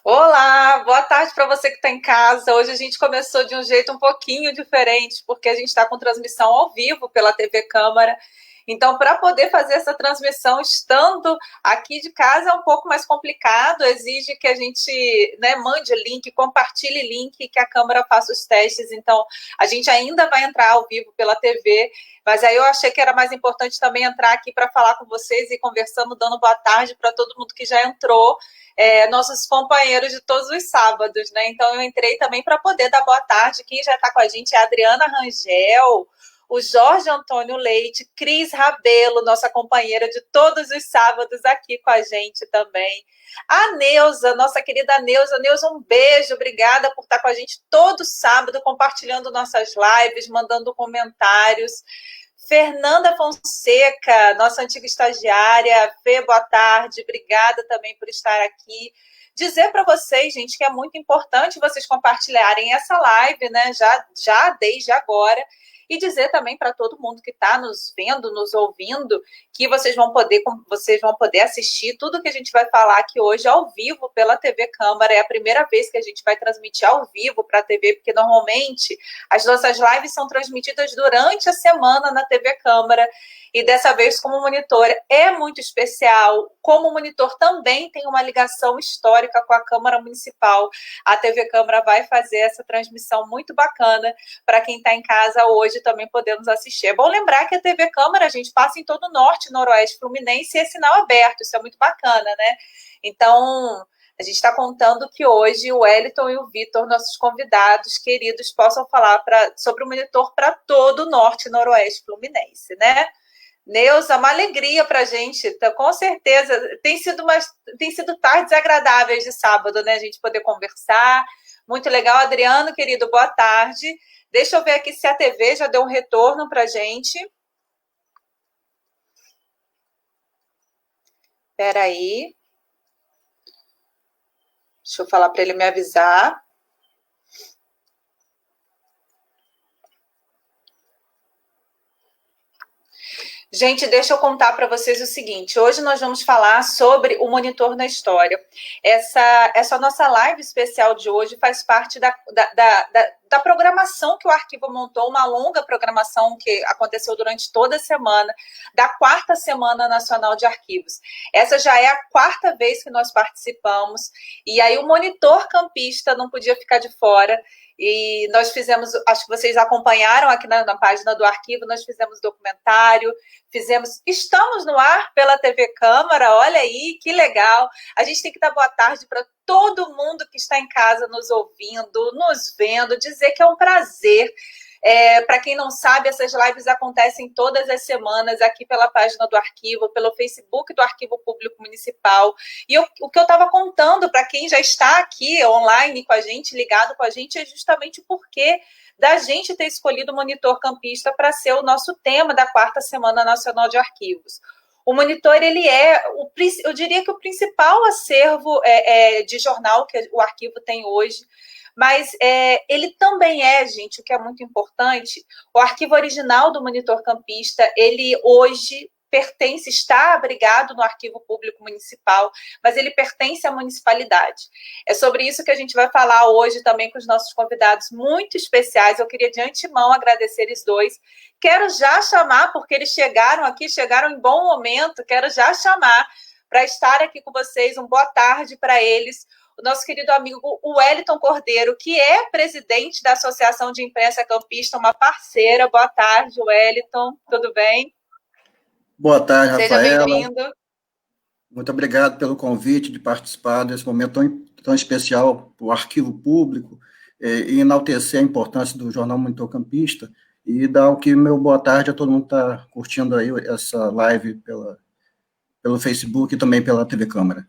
Olá, boa tarde para você que está em casa. Hoje a gente começou de um jeito um pouquinho diferente, porque a gente está com transmissão ao vivo pela TV Câmara. Então, para poder fazer essa transmissão estando aqui de casa é um pouco mais complicado, exige que a gente, né, mande link, compartilhe link e que a Câmara faça os testes. Então, a gente ainda vai entrar ao vivo pela TV, mas aí eu achei que era mais importante também entrar aqui para falar com vocês e conversando, dando boa tarde para todo mundo que já entrou, nossos companheiros de todos os sábados, né? Então eu entrei também para poder dar boa tarde. Quem já está com a gente é a Adriana Rangel, o Jorge Antônio Leite, Cris Rabelo, nossa companheira de todos os sábados aqui com a gente também. A Neuza, nossa querida Neuza. Neuza, um beijo, obrigada por estar com a gente todo sábado, compartilhando nossas lives, mandando comentários. Fernanda Fonseca, nossa antiga estagiária. Fê, boa tarde, obrigada também por estar aqui. Dizer para vocês, gente, que é muito importante vocês compartilharem essa live, né? Já desde agora. E dizer também para todo mundo que está nos vendo, nos ouvindo, que vocês vão poder assistir tudo que a gente vai falar aqui hoje ao vivo pela TV Câmara. É a primeira vez que a gente vai transmitir ao vivo para a TV, porque normalmente as nossas lives são transmitidas durante a semana na TV Câmara. E dessa vez, como monitor, é muito especial. Como monitor também tem uma ligação histórica com a Câmara Municipal. A TV Câmara vai fazer essa transmissão muito bacana para quem está em casa hoje também podemos assistir. É bom lembrar que a TV Câmara, a gente passa em todo o norte, noroeste fluminense e é sinal aberto. Isso é muito bacana, né? Então, a gente está contando que hoje o Wellington e o Vitor, nossos convidados queridos, possam falar sobre o monitor para todo o norte e noroeste fluminense, né? Neuza, uma alegria para a gente, tá, com certeza. Tem sido tardes agradáveis de sábado, né? A gente poder conversar. Muito legal. Adriano, querido, boa tarde. Deixa eu ver aqui se a TV já deu um retorno para a gente. Espera aí. Deixa eu falar para ele me avisar. Gente, deixa eu contar para vocês o seguinte. Hoje nós vamos falar sobre o Monitor na História. Essa nossa live especial de hoje faz parte da programação que o Arquivo montou, uma longa programação que aconteceu durante toda a semana, da 4ª Semana Nacional de Arquivos. Essa já é a 4ª vez que nós participamos, e aí o Monitor Campista não podia ficar de fora. E nós fizemos, acho que vocês acompanharam aqui na página do Arquivo, nós fizemos documentário, estamos no ar pela TV Câmara, olha aí, que legal. A gente tem que dar boa tarde para todo mundo que está em casa nos ouvindo, nos vendo, dizer que é um prazer. Para quem não sabe, essas lives acontecem todas as semanas aqui pela página do Arquivo, pelo Facebook do Arquivo Público Municipal. E o que eu estava contando para quem já está aqui online com a gente, ligado com a gente, é justamente o porquê da gente ter escolhido o Monitor Campista para ser o nosso tema da 4ª Semana Nacional de Arquivos. O Monitor, ele eu diria que o principal acervo de jornal que o Arquivo tem hoje, mas ele também gente, o que é muito importante, o arquivo original do Monitor Campista, ele hoje está abrigado no Arquivo Público Municipal, mas ele pertence à municipalidade. É sobre isso que a gente vai falar hoje também com os nossos convidados muito especiais. Eu queria de antemão agradecer eles dois. Quero já chamar, porque eles chegaram em bom momento, quero já chamar para estar aqui com vocês. Boa tarde para eles. O nosso querido amigo Wellington Cordeiro, que é presidente da Associação de Imprensa Campista, uma parceira. Boa tarde, Wellington, tudo bem? Boa tarde, Seja Rafaela. bem-vindo. Muito obrigado pelo convite de participar desse momento tão especial para o Arquivo Público e enaltecer a importância do Jornal Monitor Campista e dar meu boa tarde a todo mundo que está curtindo aí essa live pelo Facebook e também pela TV Câmara.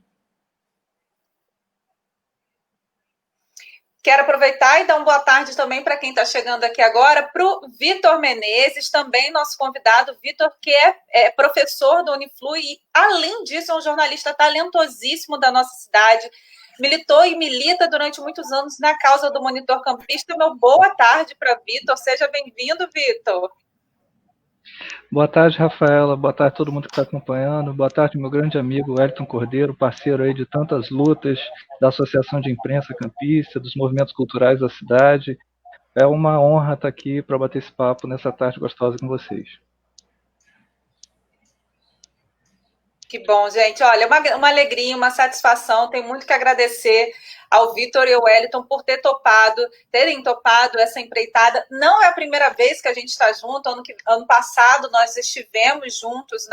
Quero aproveitar e dar uma boa tarde também para quem está chegando aqui agora, para o Vitor Menezes, também nosso convidado. Vitor, que é professor do Uniflu e, além disso, é um jornalista talentosíssimo da nossa cidade. Militou e milita durante muitos anos na causa do Monitor Campista. Meu boa tarde para Vitor. Seja bem-vindo, Vitor. Boa tarde, Rafaela. Boa tarde a todo mundo que está acompanhando. Boa tarde, meu grande amigo Wellington Cordeiro, parceiro aí de tantas lutas da Associação de Imprensa Campista, dos movimentos culturais da cidade. É uma honra estar aqui para bater esse papo nessa tarde gostosa com vocês. Que bom, gente. Olha, uma alegria, uma satisfação. Tenho muito que agradecer ao Vitor e ao Wellington por terem topado essa empreitada. Não é a primeira vez que a gente está junto. Ano passado nós estivemos juntos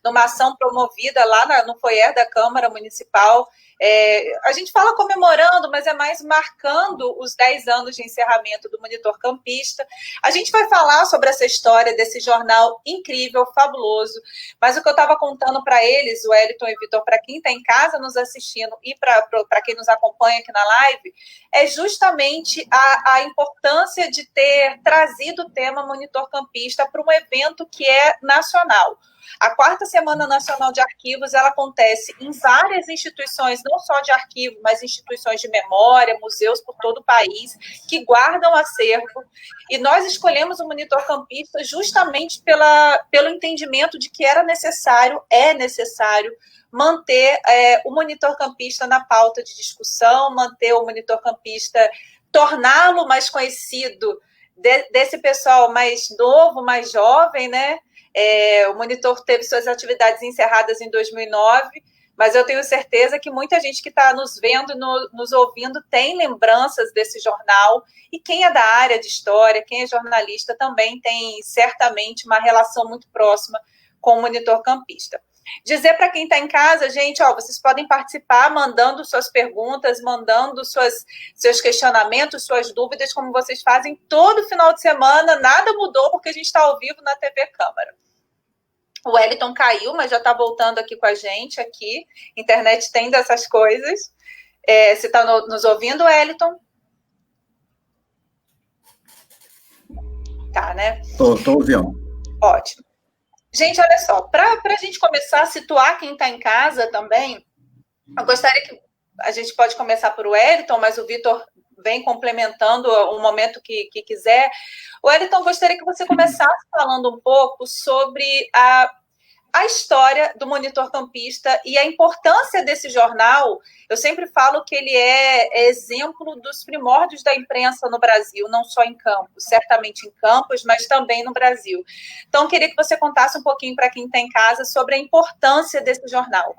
numa ação promovida lá no foyer da Câmara Municipal. A gente fala comemorando, mas é mais marcando os 10 anos de encerramento do Monitor Campista. A gente vai falar sobre essa história desse jornal incrível, fabuloso, mas o que eu estava contando para eles, o Wellington e Vitor, para quem está em casa nos assistindo e para quem nos acompanha aqui na live, é justamente a importância de ter trazido o tema Monitor Campista para um evento que é nacional. A 4ª Semana Nacional de Arquivos, ela acontece em várias instituições, não só de arquivo, mas instituições de memória, museus por todo o país, que guardam acervo. E nós escolhemos o Monitor Campista justamente pelo entendimento de que é necessário manter o Monitor Campista na pauta de discussão, manter o Monitor Campista, torná-lo mais conhecido desse pessoal mais novo, mais jovem, né? O Monitor teve suas atividades encerradas em 2009, mas eu tenho certeza que muita gente que está nos vendo, nos ouvindo, tem lembranças desse jornal, e quem é da área de história, quem é jornalista, também tem certamente uma relação muito próxima com o Monitor Campista. Dizer para quem está em casa, gente, vocês podem participar mandando suas perguntas, mandando seus questionamentos, suas dúvidas, como vocês fazem todo final de semana. Nada mudou porque a gente está ao vivo na TV Câmara. O Wellington caiu, mas já está voltando aqui com a gente. Aqui. Internet tem dessas coisas. Você está nos ouvindo, Wellington? Tá, né? Estou ouvindo. Ótimo. Gente, olha só, para a gente começar a situar quem está em casa também, eu gostaria que a gente pode começar por Wellington, mas o Vitor vem complementando o momento que quiser. Wellington, gostaria que você começasse falando um pouco sobre a história do Monitor Campista e a importância desse jornal. Eu sempre falo que ele é exemplo dos primórdios da imprensa no Brasil, não só em Campos, certamente em Campos, mas também no Brasil. Então, eu queria que você contasse um pouquinho para quem está em casa sobre a importância desse jornal.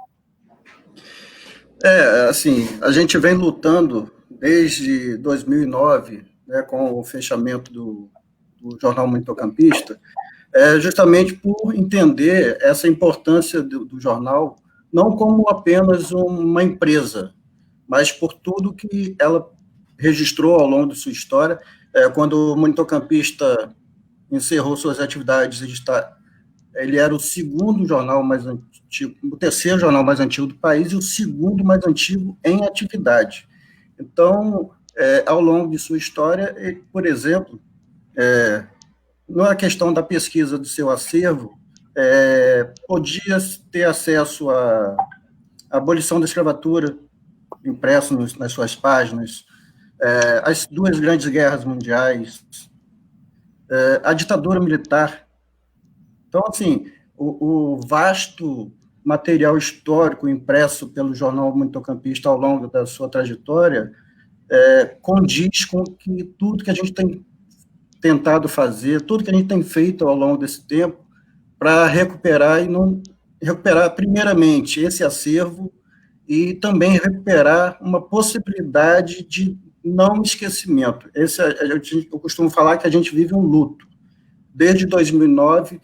Assim, a gente vem lutando desde 2009, né, com o fechamento do jornal Monitor Campista, justamente por entender essa importância do jornal, não como apenas uma empresa, mas por tudo que ela registrou ao longo de sua história. Quando o Monitor Campista encerrou suas atividades, ele era o segundo jornal mais antigo, o terceiro jornal mais antigo do país e o segundo mais antigo em atividade. Então, ao longo de sua história, por exemplo, na questão da pesquisa do seu acervo, podia ter acesso à abolição da escravatura, impresso nas suas páginas, as 2 grandes guerras mundiais, a ditadura militar. Então, assim, o vasto material histórico impresso pelo jornal Monitor Campista ao longo da sua trajetória condiz com tudo que a gente tem tentado fazer, tudo que a gente tem feito ao longo desse tempo para recuperar primeiramente esse acervo e também recuperar uma possibilidade de não esquecimento. Eu costumo falar que a gente vive um luto. Desde 2009,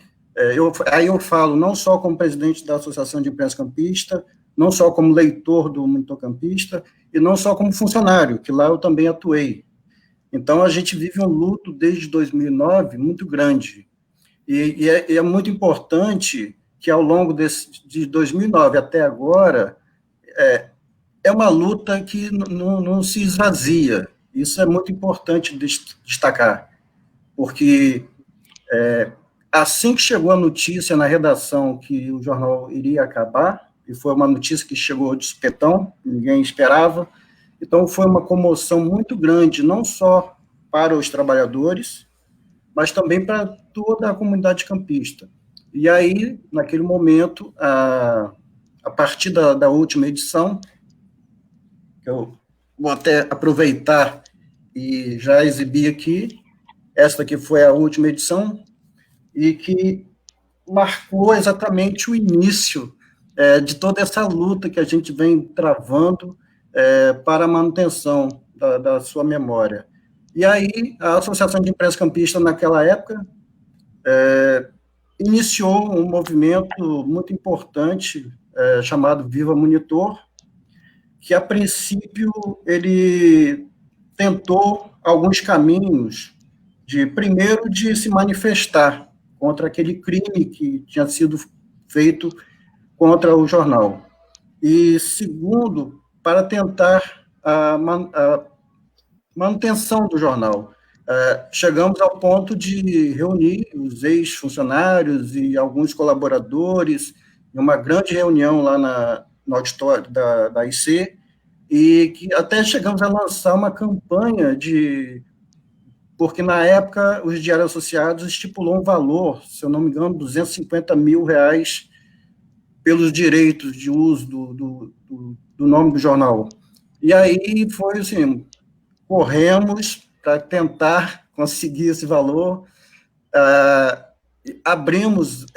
aí eu falo não só como presidente da Associação de Imprensa Campista, não só como leitor do Monitor Campista, e não só como funcionário, que lá eu também atuei. Então, a gente vive um luto desde 2009 muito grande. E é muito importante que, ao longo de 2009 até agora, é uma luta que não se esvazia. Isso é muito importante destacar, porque assim que chegou a notícia na redação que o jornal iria acabar, e foi uma notícia que chegou de supetão, ninguém esperava, então foi uma comoção muito grande, não só para os trabalhadores, mas também para toda a comunidade campista. E aí, naquele momento, a partir da última edição, que eu vou até aproveitar e já exibir aqui, esta que foi a última edição, e que marcou exatamente o início de toda essa luta que a gente vem travando para a manutenção da sua memória. E aí, a Associação de Imprensa Campista, naquela época, iniciou um movimento muito importante, chamado Viva Monitor, que, a princípio, ele tentou alguns caminhos primeiro, de se manifestar contra aquele crime que tinha sido feito contra o jornal. E, segundo, para tentar a manutenção do jornal. Chegamos ao ponto de reunir os ex-funcionários e alguns colaboradores em uma grande reunião lá no auditório da IC, e que até chegamos a lançar uma campanha porque, na época, os Diários Associados estipulou um valor, se eu não me engano, R$250 mil pelos direitos de uso do nome do jornal. E aí foi assim, corremos para tentar conseguir esse valor, abrimos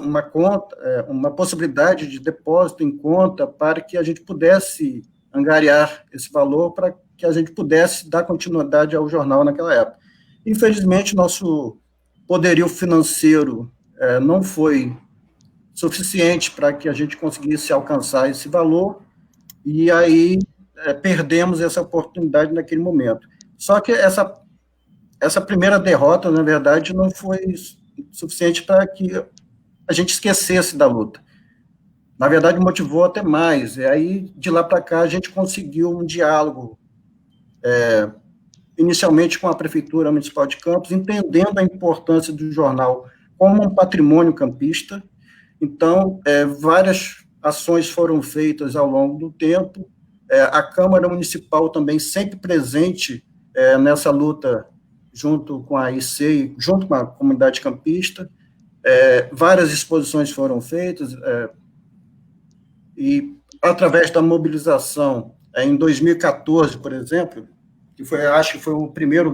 uma conta, uma possibilidade de depósito em conta para que a gente pudesse angariar esse valor para que a gente pudesse dar continuidade ao jornal naquela época. Infelizmente, nosso poderio financeiro não foi suficiente para que a gente conseguisse alcançar esse valor, e aí perdemos essa oportunidade naquele momento. Só que essa primeira derrota, na verdade, não foi suficiente para que a gente esquecesse da luta. Na verdade, motivou até mais. E aí, de lá para cá, a gente conseguiu um diálogo, inicialmente com a Prefeitura Municipal de Campos, entendendo a importância do jornal como um patrimônio campista. Então, várias ações foram feitas ao longo do tempo, a Câmara Municipal também sempre presente nessa luta, junto com a IC, junto com a comunidade campista. Várias exposições foram feitas, e através da mobilização, em 2014, por exemplo, que acho que foi a primeira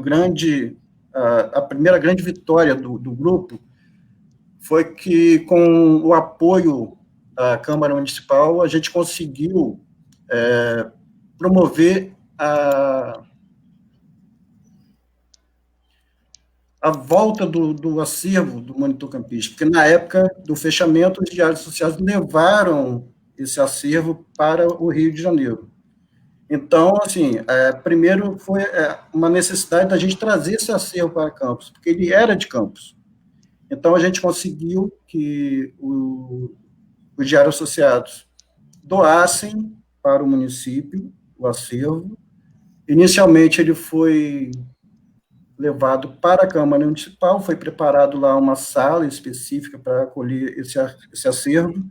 grande vitória do grupo, foi que, com o apoio da Câmara Municipal, a gente conseguiu promover a volta do acervo do Monitor Campista, porque, na época do fechamento, os Diários Associados levaram esse acervo para o Rio de Janeiro. Então, assim, primeiro foi uma necessidade da gente trazer esse acervo para Campos, porque ele era de Campos. Então, a gente conseguiu que os Diários Associados doassem para o município o acervo. Inicialmente, ele foi levado para a Câmara Municipal, foi preparado lá uma sala específica para acolher esse acervo,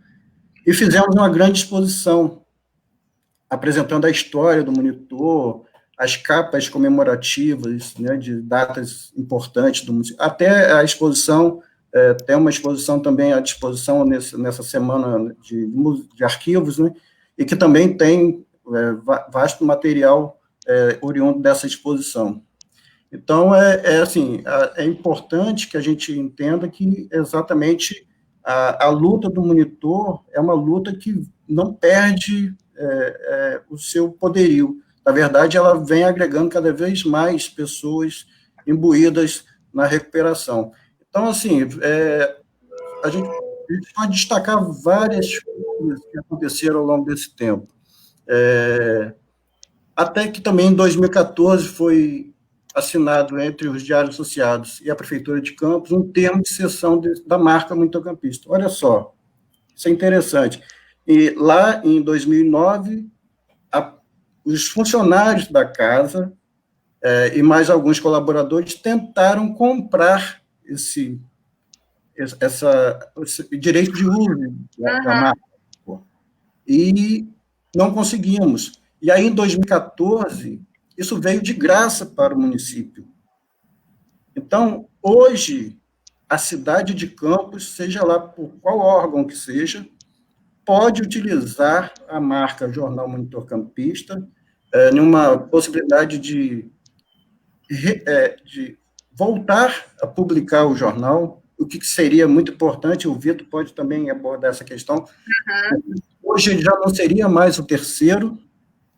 e fizemos uma grande exposição, apresentando a história do Monitor, as capas comemorativas, né, de datas importantes do município. Até a exposição, tem uma exposição também à disposição nessa semana de arquivos, né, e que também tem vasto material oriundo dessa exposição. Então, assim, é importante que a gente entenda que exatamente a luta do Monitor é uma luta que não perde o seu poderio. Na verdade, ela vem agregando cada vez mais pessoas imbuídas na recuperação. Então, assim, a gente pode destacar várias coisas que aconteceram ao longo desse tempo. Até que também, em 2014, foi assinado entre os Diários Associados e a Prefeitura de Campos um termo de cessão da marca Monitor Campista. Olha só, isso é interessante. E lá, em 2009, os funcionários da casa e mais alguns colaboradores tentaram comprar esse direito de uso da marca, e não conseguimos. E aí, em 2014, isso veio de graça para o município. Então, hoje, a cidade de Campos, seja lá por qual órgão que seja, pode utilizar a marca Jornal Monitor Campista numa possibilidade de voltar a publicar o jornal, o que seria muito importante, o Vitor pode também abordar essa questão. Hoje ele já não seria mais o terceiro,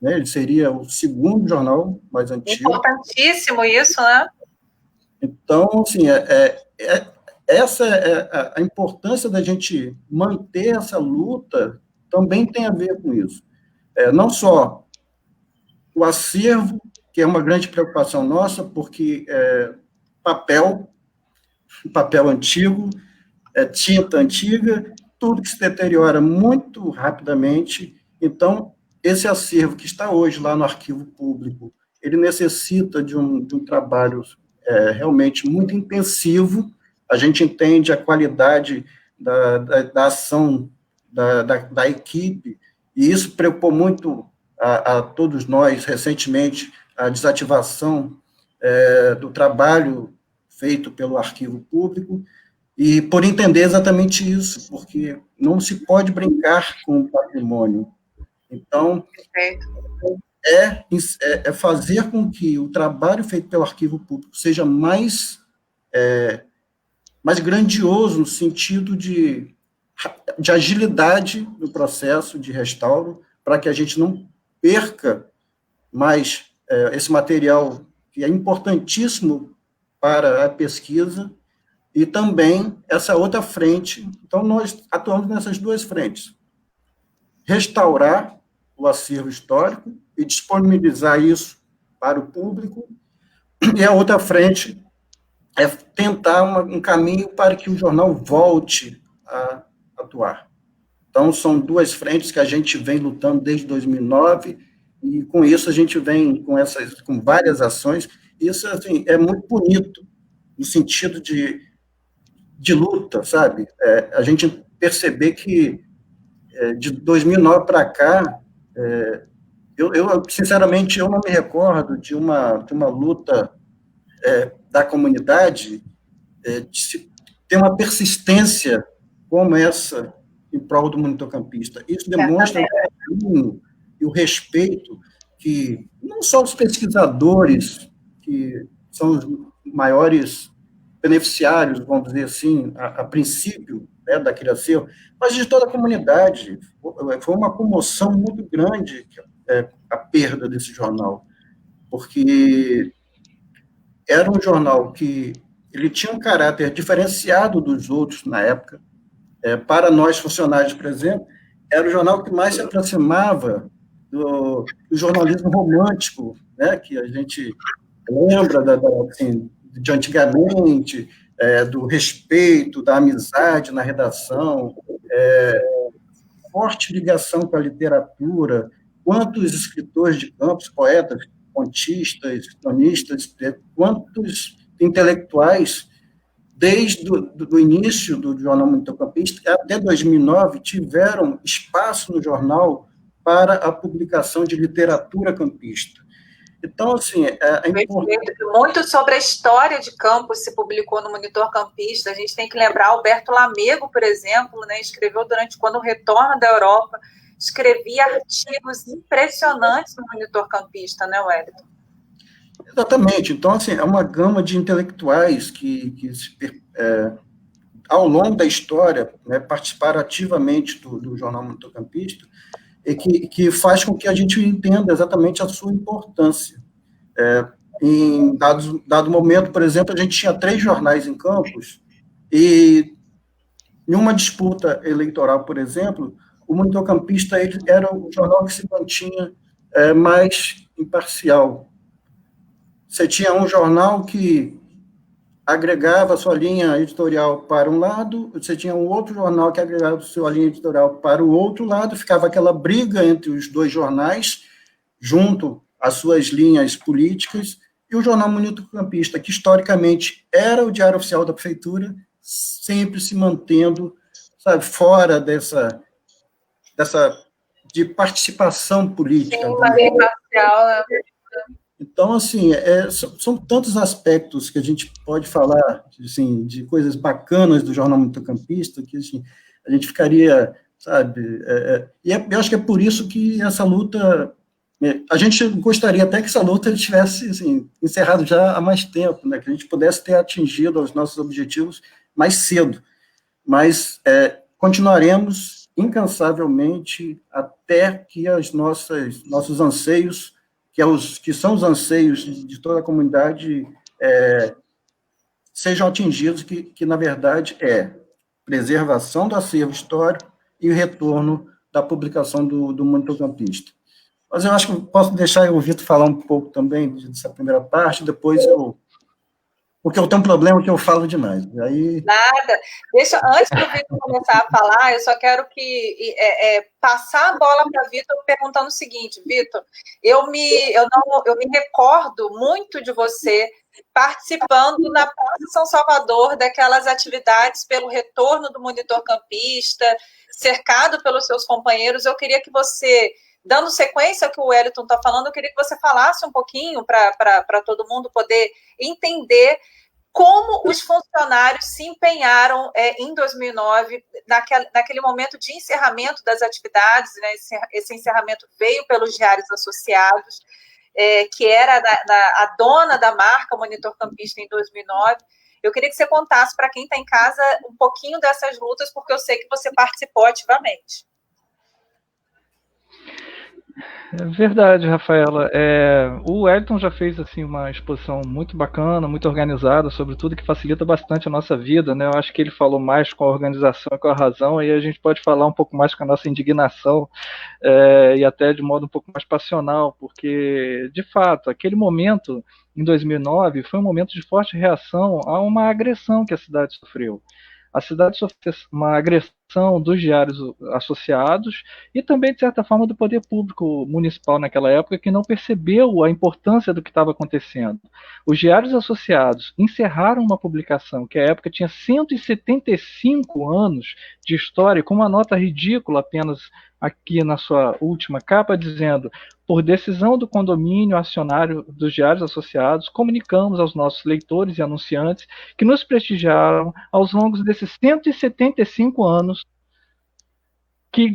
né, ele seria o segundo jornal mais antigo. Importantíssimo isso, né? Então, assim, essa é a importância da gente manter essa luta, também tem a ver com isso. Não só o acervo, que é uma grande preocupação nossa, porque papel antigo, tinta antiga, tudo que se deteriora muito rapidamente. Então, esse acervo que está hoje lá no arquivo público, ele necessita de um trabalho realmente muito intensivo. A gente entende a qualidade da ação da equipe, e isso preocupou muito a todos nós, recentemente, a desativação do trabalho feito pelo arquivo público, e por entender exatamente isso, porque não se pode brincar com o patrimônio. Então, é fazer com que o trabalho feito pelo arquivo público seja mais grandioso, no sentido de agilidade no processo de restauro, para que a gente não perca mais esse material, que é importantíssimo para a pesquisa, e também essa outra frente. Então, nós atuamos nessas duas frentes. Restaurar o acervo histórico e disponibilizar isso para o público, e a outra frente é tentar um caminho para que o jornal volte a atuar. Então, são duas frentes que a gente vem lutando desde 2009, e com isso a gente vem com várias ações. Isso, assim, é muito bonito, no sentido de luta, sabe? A gente perceber que, de 2009 para cá, sinceramente, eu não me recordo de uma luta da comunidade de ter uma persistência como essa em prol do monitor campista. Isso demonstra o carinho e o respeito que não só os pesquisadores, que são os maiores beneficiários, vamos dizer assim, a princípio, né, da criação, mas de toda a comunidade. Foi uma comoção muito grande a perda desse jornal, porque era um jornal que ele tinha um caráter diferenciado dos outros na época. Para nós, funcionários, por exemplo, era o jornal que mais se aproximava do jornalismo romântico, né, que a gente lembra assim, de antigamente, do respeito, da amizade na redação, forte ligação com a literatura. Quantos escritores de Campos, poetas, contistas, cronistas, quantos intelectuais, desde o início do Jornal Monitor Campista até 2009, tiveram espaço no jornal para a publicação de literatura campista. Então, assim, muito sobre a história de Campos se publicou no Monitor Campista. A gente tem que lembrar Alberto Lamego, por exemplo, né, escreveu quando retorna da Europa, escrevia artigos impressionantes no Monitor Campista, né, Wellington? Exatamente. Então, assim, é uma gama de intelectuais que ao longo da história, né, participaram ativamente do Jornal Monitor Campista, e que faz com que a gente entenda exatamente a sua importância. Em dado momento, por exemplo, a gente tinha 3 jornais em Campos, e em uma disputa eleitoral, por exemplo, o Monitor Campista era o jornal que se mantinha mais imparcial. Você tinha um jornal que agregava a sua linha editorial para um lado, você tinha um outro jornal que agregava a sua linha editorial para o outro lado, ficava aquela briga entre os dois jornais, junto às suas linhas políticas, e o Jornal Monitor Campista, que historicamente era o diário oficial da prefeitura, sempre se mantendo, sabe, fora de participação política. Sim, imparcial, né? Então, assim, são tantos aspectos que a gente pode falar, assim, de coisas bacanas do Jornal Muitocampista, que assim, a gente ficaria, sabe, eu acho que é por isso que essa luta, a gente gostaria até que essa luta tivesse, assim, encerrado já há mais tempo, né, que a gente pudesse ter atingido os nossos objetivos mais cedo, mas continuaremos incansavelmente até que nossos anseios, que são os anseios de toda a comunidade, sejam atingidos, que na verdade preservação do acervo histórico e o retorno da publicação do Monitor Campista. Mas eu acho que posso deixar o Vitor falar um pouco também dessa primeira parte, depois porque eu tenho um problema que eu falo demais. Aí... Nada. Antes do Vitor começar a falar, eu só quero passar a bola para o Vitor perguntando o seguinte, Vitor, eu me recordo muito de você participando na Praça São Salvador daquelas atividades pelo retorno do Monitor Campista, cercado pelos seus companheiros. Eu queria que você, dando sequência ao que o Wellington está falando, eu queria que você falasse um pouquinho para todo mundo poder entender como os funcionários se empenharam em 2009, naquele momento de encerramento das atividades, né? Esse encerramento veio pelos diários associados, que era a dona da marca Monitor Campista em 2009. Eu queria que você contasse para quem está em casa um pouquinho dessas lutas, porque eu sei que você participou ativamente. É verdade, Rafaela. O Wellington já fez assim uma exposição muito bacana, muito organizada, sobre tudo que facilita bastante a nossa vida, né? Eu acho que ele falou mais com a organização e com a razão, e a gente pode falar um pouco mais com a nossa indignação, e até de modo um pouco mais passional, porque, de fato, aquele momento, em 2009, foi um momento de forte reação a uma agressão que a cidade sofreu. A cidade sofreu uma agressão dos diários associados e também, de certa forma, do poder público municipal naquela época, que não percebeu a importância do que estava acontecendo. Os diários associados encerraram uma publicação que, à época, tinha 175 anos de história, com uma nota ridícula apenas aqui na sua última capa, dizendo: por decisão do condomínio acionário dos diários associados, comunicamos aos nossos leitores e anunciantes que nos prestigiaram aos longos desses 175 anos que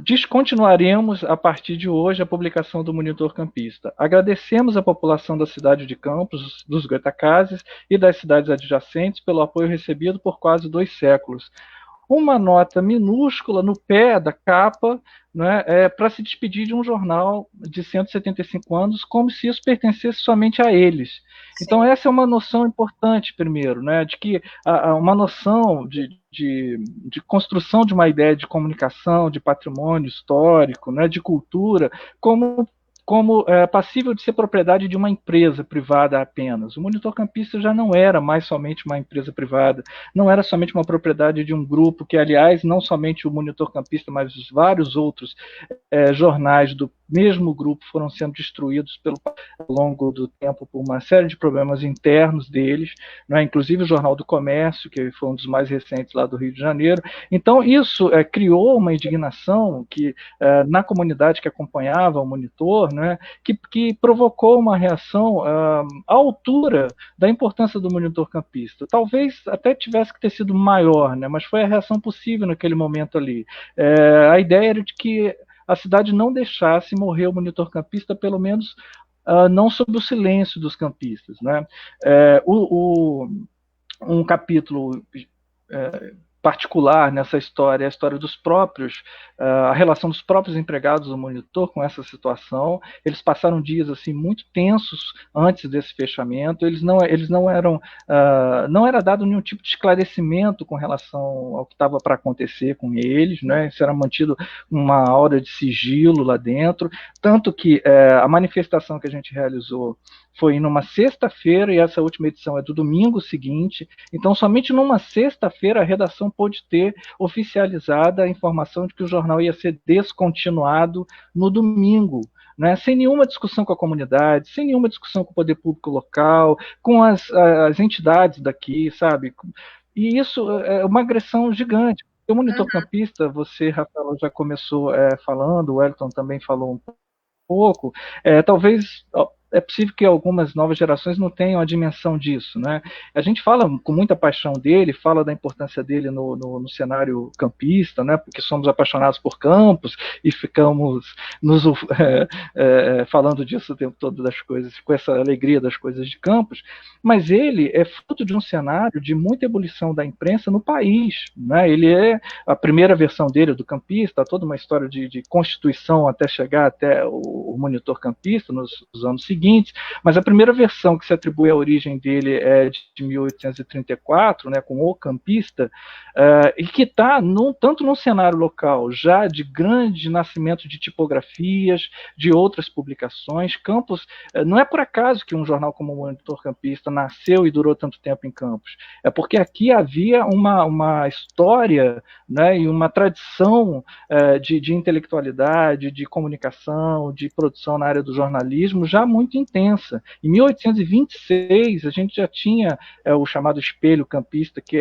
descontinuaremos a partir de hoje a publicação do Monitor Campista. Agradecemos à população da cidade de Campos, dos Goitacazes e das cidades adjacentes pelo apoio recebido por quase 2 séculos. Uma nota minúscula no pé da capa, né, para se despedir de um jornal de 175 anos, como se isso pertencesse somente a eles. Sim. Então, essa é uma noção importante, primeiro, né, de que uma noção de construção de uma ideia de comunicação, de patrimônio histórico, né, de cultura, como passível de ser propriedade de uma empresa privada apenas. O Monitor Campista já não era mais somente uma empresa privada, não era somente uma propriedade de um grupo, que, aliás, não somente o Monitor Campista, mas os vários outros jornais do mesmo grupo foram sendo destruídos ao longo do tempo por uma série de problemas internos deles, né? Inclusive o Jornal do Comércio, que foi um dos mais recentes lá do Rio de Janeiro. Então, isso criou uma indignação na comunidade que acompanhava o Monitor, né, que provocou uma reação à altura da importância do Monitor Campista. Talvez até tivesse que ter sido maior, né, mas foi a reação possível naquele momento ali. A ideia era de que a cidade não deixasse morrer o Monitor Campista, pelo menos não sob o silêncio dos campistas, né? Um capítulo particular nessa história, a história dos próprios, a relação dos próprios empregados do Monitor com essa situação. Eles passaram dias assim muito tensos antes desse fechamento. Eles não eram, não era dado nenhum tipo de esclarecimento com relação ao que estava para acontecer com eles, né? Isso era mantido uma aura de sigilo lá dentro, tanto que a manifestação que a gente realizou foi numa sexta-feira, e essa última edição é do domingo seguinte. Então, somente numa sexta-feira, a redação pôde ter oficializada a informação de que o jornal ia ser descontinuado no domingo, né? Sem nenhuma discussão com a comunidade, sem nenhuma discussão com o poder público local, com as entidades daqui, sabe? E isso é uma agressão gigante. O Monitor Campista, você, Rafaela, já começou falando, o Wellington também falou um pouco pouco, talvez é possível que algumas novas gerações não tenham a dimensão disso, né? A gente fala com muita paixão dele, fala da importância dele no cenário campista, né? Porque somos apaixonados por campos e ficamos falando disso o tempo todo das coisas, com essa alegria das coisas de campos, mas ele é fruto de um cenário de muita ebulição da imprensa no país, né? Ele é a primeira versão dele do campista, toda uma história de constituição até chegar até o monitor campista nos anos seguintes, mas a primeira versão que se atribui à origem dele é de 1834, né, com o campista, e que está tanto num cenário local já de grande nascimento de tipografias, de outras publicações. Campos, não é por acaso que um jornal como o Monitor Campista nasceu e durou tanto tempo em Campos, é porque aqui havia uma história, né, e uma tradição de intelectualidade, de comunicação, de produção na área do jornalismo já muito intensa. Em 1826, a gente já tinha o chamado espelho campista, que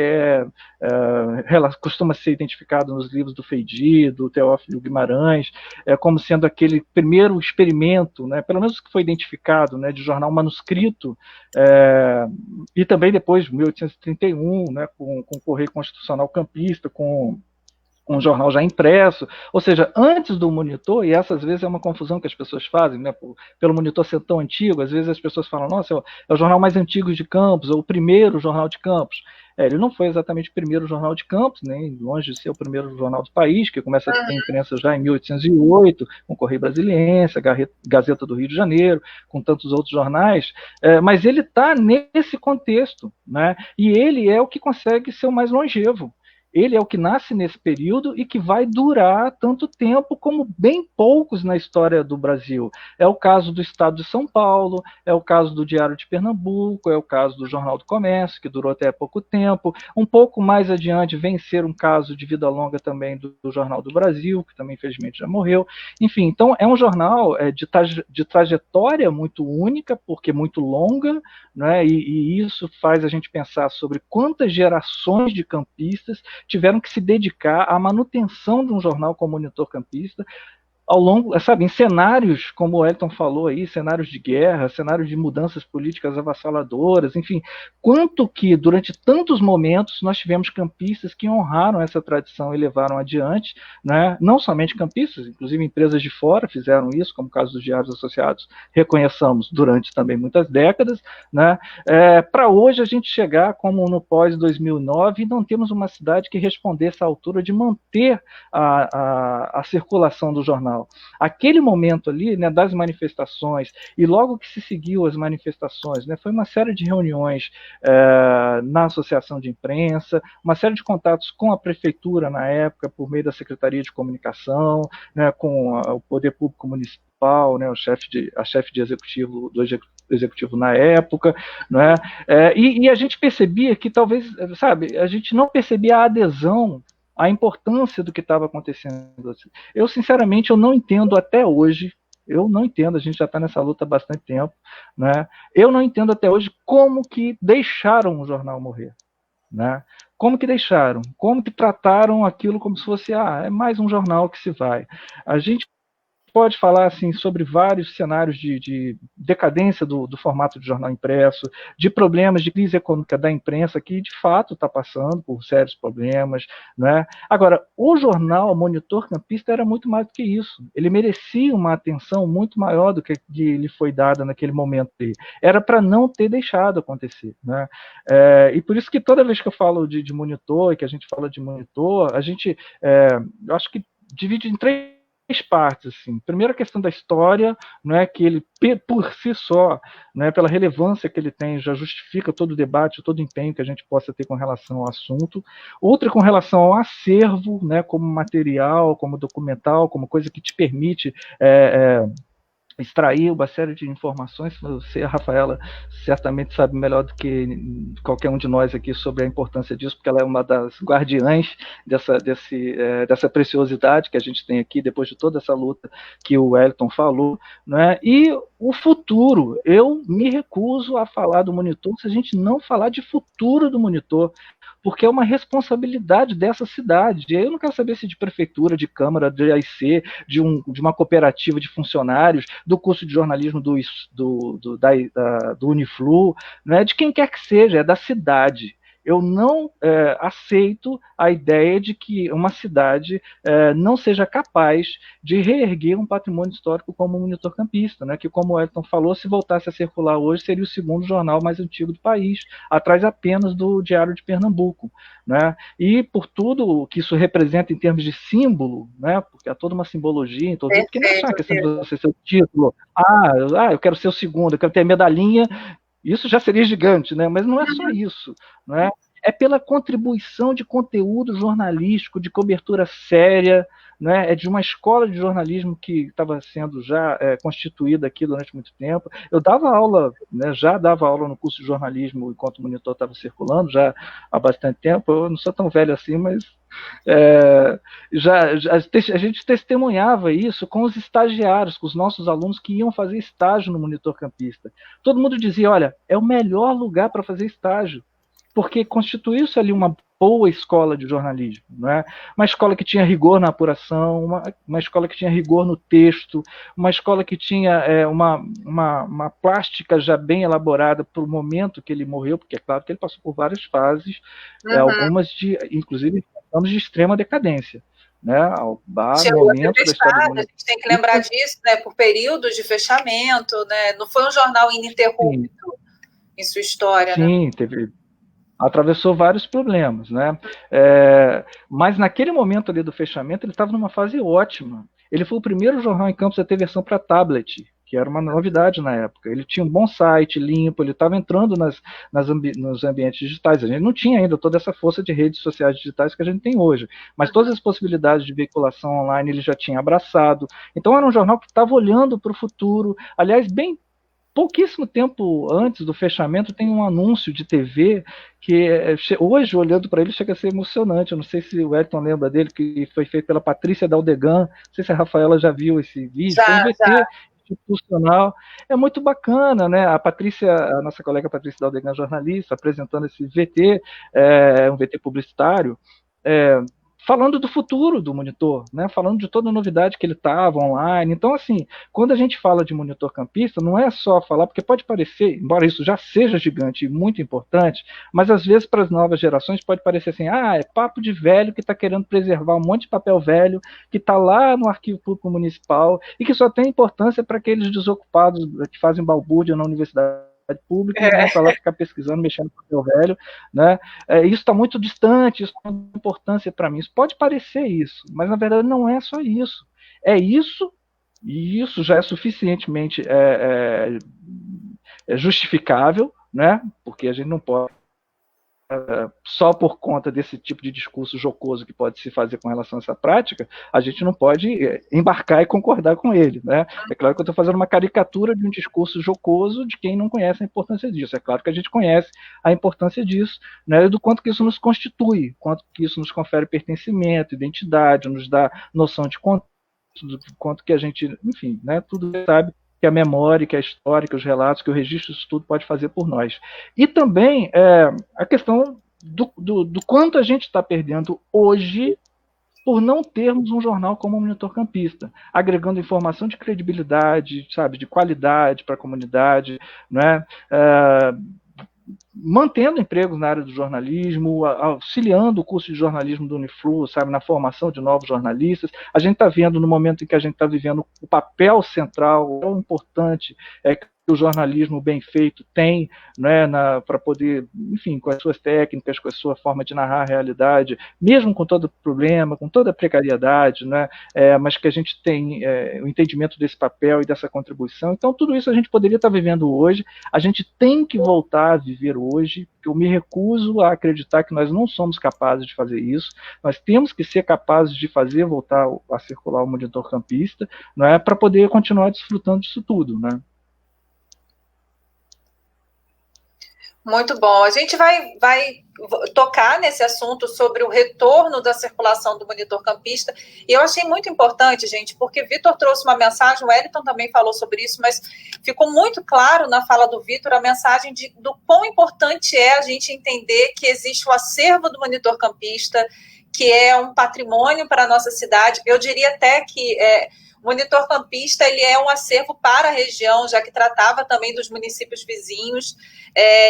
costuma ser identificado nos livros do Feidi, do Teófilo Guimarães, como sendo aquele primeiro experimento, né, pelo menos que foi identificado, né, de jornal manuscrito, e também depois, 1831, né, com o Correio Constitucional Campista, com um jornal já impresso, ou seja, antes do monitor, e essa às vezes é uma confusão que as pessoas fazem, né, pelo monitor ser tão antigo, às vezes as pessoas falam, nossa, é o jornal mais antigo de Campos, ou o primeiro jornal de Campos. Ele não foi exatamente o primeiro jornal de Campos, nem longe de ser o primeiro jornal do país, que começa a ter imprensa já em 1808, com o Correio Brasiliense, a Gazeta do Rio de Janeiro, com tantos outros jornais, mas ele está nesse contexto, né, e ele é o que consegue ser o mais longevo. Ele é o que nasce nesse período e que vai durar tanto tempo como bem poucos na história do Brasil. É o caso do Estado de São Paulo, é o caso do Diário de Pernambuco, é o caso do Jornal do Comércio, que durou até pouco tempo. Um pouco mais adiante vem ser um caso de vida longa também do Jornal do Brasil, que também infelizmente já morreu. Enfim, então é um jornal de trajetória muito única, porque muito longa, né? E isso faz a gente pensar sobre quantas gerações de campistas tiveram que se dedicar à manutenção de um jornal como Monitor Campista, ao longo, sabe, em cenários, como o Elton falou aí, cenários de guerra, cenários de mudanças políticas avassaladoras, enfim, quanto que durante tantos momentos nós tivemos campistas que honraram essa tradição e levaram adiante, né? Não somente campistas, inclusive empresas de fora fizeram isso, como o caso dos Diários Associados, reconheçamos durante também muitas décadas, né? Para hoje a gente chegar como no pós-2009 e não temos uma cidade que respondesse à altura de manter a circulação do jornal. Aquele momento ali, né, das manifestações, e logo que se seguiu as manifestações, né, foi uma série de reuniões na Associação de Imprensa, uma série de contatos com a Prefeitura na época, por meio da Secretaria de Comunicação, né, com o Poder Público Municipal, né, a chefe de executivo do executivo na época, né, e a gente percebia que talvez, sabe, a gente não percebia a adesão, a importância do que estava acontecendo. Eu, sinceramente, eu não entendo até hoje, a gente já está nessa luta há bastante tempo, né? Eu não entendo até hoje como que deixaram o jornal morrer, né? Como que deixaram? Como que trataram aquilo como se fosse, é mais um jornal que se vai. A gente pode falar assim, sobre vários cenários de decadência do formato de jornal impresso, de problemas de crise econômica da imprensa, que de fato está passando por sérios problemas, né? Agora, o jornal Monitor Campista era muito mais do que isso. Ele merecia uma atenção muito maior do que lhe foi dada naquele momento. Era para não ter deixado acontecer, né? E por isso que toda vez que eu falo de monitor, e que a gente fala de monitor, a gente, eu acho que divide em três partes, assim. Primeiro, a questão da história, né, que ele, por si só, né, pela relevância que ele tem, já justifica todo o debate, todo o empenho que a gente possa ter com relação ao assunto. Outra, com relação ao acervo, né, como material, como documental, como coisa que te permite extrair uma série de informações. Você, a Rafaela, certamente sabe melhor do que qualquer um de nós aqui sobre a importância disso, porque ela é uma das guardiãs dessa preciosidade que a gente tem aqui, depois de toda essa luta que o Wellington falou, né? E o futuro, eu me recuso a falar do monitor se a gente não falar de futuro do monitor, porque é uma responsabilidade dessa cidade. E aí eu não quero saber se de prefeitura, de câmara, de AIC, de uma cooperativa de funcionários, do curso de jornalismo do Uniflu, não é de quem quer que seja, é da cidade. Eu não aceito a ideia de que uma cidade não seja capaz de reerguer um patrimônio histórico como o Monitor Campista, né? Que, como o Elton falou, se voltasse a circular hoje, seria o segundo jornal mais antigo do país, atrás apenas do Diário de Pernambuco. Né? E por tudo que isso representa em termos de símbolo, né? Porque há toda uma simbologia em todo isso, porque não é só a questão de você ser o título, eu quero ser o segundo, eu quero ter a medalhinha. Isso já seria gigante, né? Mas não é só isso, né? É pela contribuição de conteúdo jornalístico, de cobertura séria, né? É de uma escola de jornalismo que estava sendo já constituída aqui durante muito tempo. Eu dava aula, né? Já dava aula no curso de jornalismo enquanto o Monitor estava circulando, já há bastante tempo. Eu não sou tão velho assim, mas a gente testemunhava isso com os estagiários, com os nossos alunos que iam fazer estágio no Monitor Campista. Todo mundo dizia, olha, é o melhor lugar para fazer estágio, porque constituiu-se ali uma boa escola de jornalismo, né? Uma escola que tinha rigor na apuração, uma escola que tinha rigor no texto, uma escola que tinha uma plástica já bem elaborada para o momento que ele morreu, porque é claro que ele passou por várias fases, algumas inclusive anos de extrema decadência. Né, momentos da história do... A gente tem que lembrar disso, né, por períodos de fechamento, né, não foi um jornal ininterrupto em sua história. Sim, né? Atravessou vários problemas, né? Mas naquele momento ali do fechamento ele estava numa fase ótima. Ele foi o primeiro jornal em Campos a ter versão para tablet, que era uma novidade na época. Ele tinha um bom site, limpo, ele estava entrando nos ambientes digitais. A gente não tinha ainda toda essa força de redes sociais digitais que a gente tem hoje, mas todas as possibilidades de veiculação online ele já tinha abraçado. Então era um jornal que estava olhando para o futuro. Aliás, bem pouquíssimo tempo antes do fechamento tem um anúncio de TV que hoje, olhando para ele, chega a ser emocionante. Eu não sei se o Elton lembra dele, que foi feito pela Patrícia Daldegan. Não sei se a Rafaela já viu esse vídeo. Foi um VT institucional. É muito bacana, né? A nossa colega Patrícia Daldegan, jornalista, apresentando esse VT, um VT publicitário, falando do futuro do Monitor, né? Falando de toda a novidade que ele estava online. Então, assim, quando a gente fala de Monitor Campista, não é só falar, porque pode parecer, embora isso já seja gigante e muito importante, mas às vezes para as novas gerações pode parecer assim, é papo de velho que está querendo preservar um monte de papel velho que está lá no Arquivo Público Municipal e que só tem importância para aqueles desocupados que fazem balbúrdia na universidade pública e vão para lá ficar pesquisando, mexendo com o papel velho, né? Isso está muito distante, isso tem importância para mim. Isso pode parecer isso, mas na verdade não é só isso. É isso, e isso já é suficientemente justificável, né? Porque a gente não pode só por conta desse tipo de discurso jocoso que pode se fazer com relação a essa prática, a gente não pode embarcar e concordar com ele, né? É claro que eu estou fazendo uma caricatura de um discurso jocoso de quem não conhece a importância disso. É claro que a gente conhece a importância disso, né? Do quanto que isso nos constitui, quanto que isso nos confere pertencimento, identidade, nos dá noção de quanto que a gente, enfim, né? Tudo sabe que a memória, que a história, que os relatos, que o registro disso tudo pode fazer por nós. E também a questão do quanto a gente está perdendo hoje por não termos um jornal como o Monitor Campista, agregando informação de credibilidade, sabe, de qualidade para a comunidade, né? Mantendo empregos na área do jornalismo, auxiliando o curso de jornalismo do Uniflu, sabe, na formação de novos jornalistas. A gente está vendo, no momento em que a gente está vivendo, o papel central, tão importante que o jornalismo bem feito tem, né, para poder, enfim, com as suas técnicas, com a sua forma de narrar a realidade, mesmo com todo o problema, com toda a precariedade, né, mas que a gente tem o entendimento desse papel e dessa contribuição. Então, tudo isso a gente poderia estar vivendo hoje, a gente tem que voltar a viver hoje, que eu me recuso a acreditar que nós não somos capazes de fazer isso, nós temos que ser capazes de voltar a circular o Monitor Campista, né, para poder continuar desfrutando disso tudo, né. Muito bom. A gente vai tocar nesse assunto sobre o retorno da circulação do monitor campista. E eu achei muito importante, gente, porque Vitor trouxe uma mensagem, o Wellington também falou sobre isso, mas ficou muito claro na fala do Vitor a mensagem do quão importante é a gente entender que existe o acervo do monitor campista, que é um patrimônio para a nossa cidade. Eu diria até que o monitor campista ele é um acervo para a região, já que tratava também dos municípios vizinhos.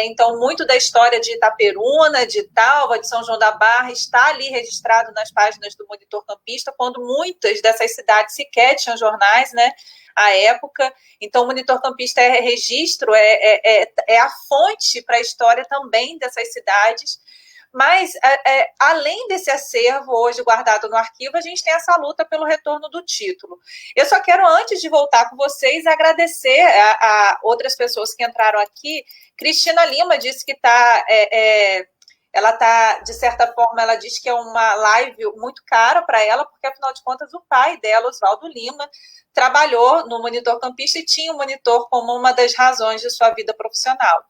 Então, muito da história de Itaperuna, de Talva, de São João da Barra, está ali registrado nas páginas do monitor campista, quando muitas dessas cidades sequer tinham jornais, né, à época. Então, o monitor campista é registro, é a fonte para a história também dessas cidades. Mas, além desse acervo hoje guardado no arquivo, a gente tem essa luta pelo retorno do título. Eu só quero, antes de voltar com vocês, agradecer a outras pessoas que entraram aqui. Cristina Lima disse que está... ela está, de certa forma, ela diz que é uma live muito cara para ela, porque, afinal de contas, o pai dela, Oswaldo Lima, trabalhou no monitor campista e tinha o monitor como uma das razões de sua vida profissional.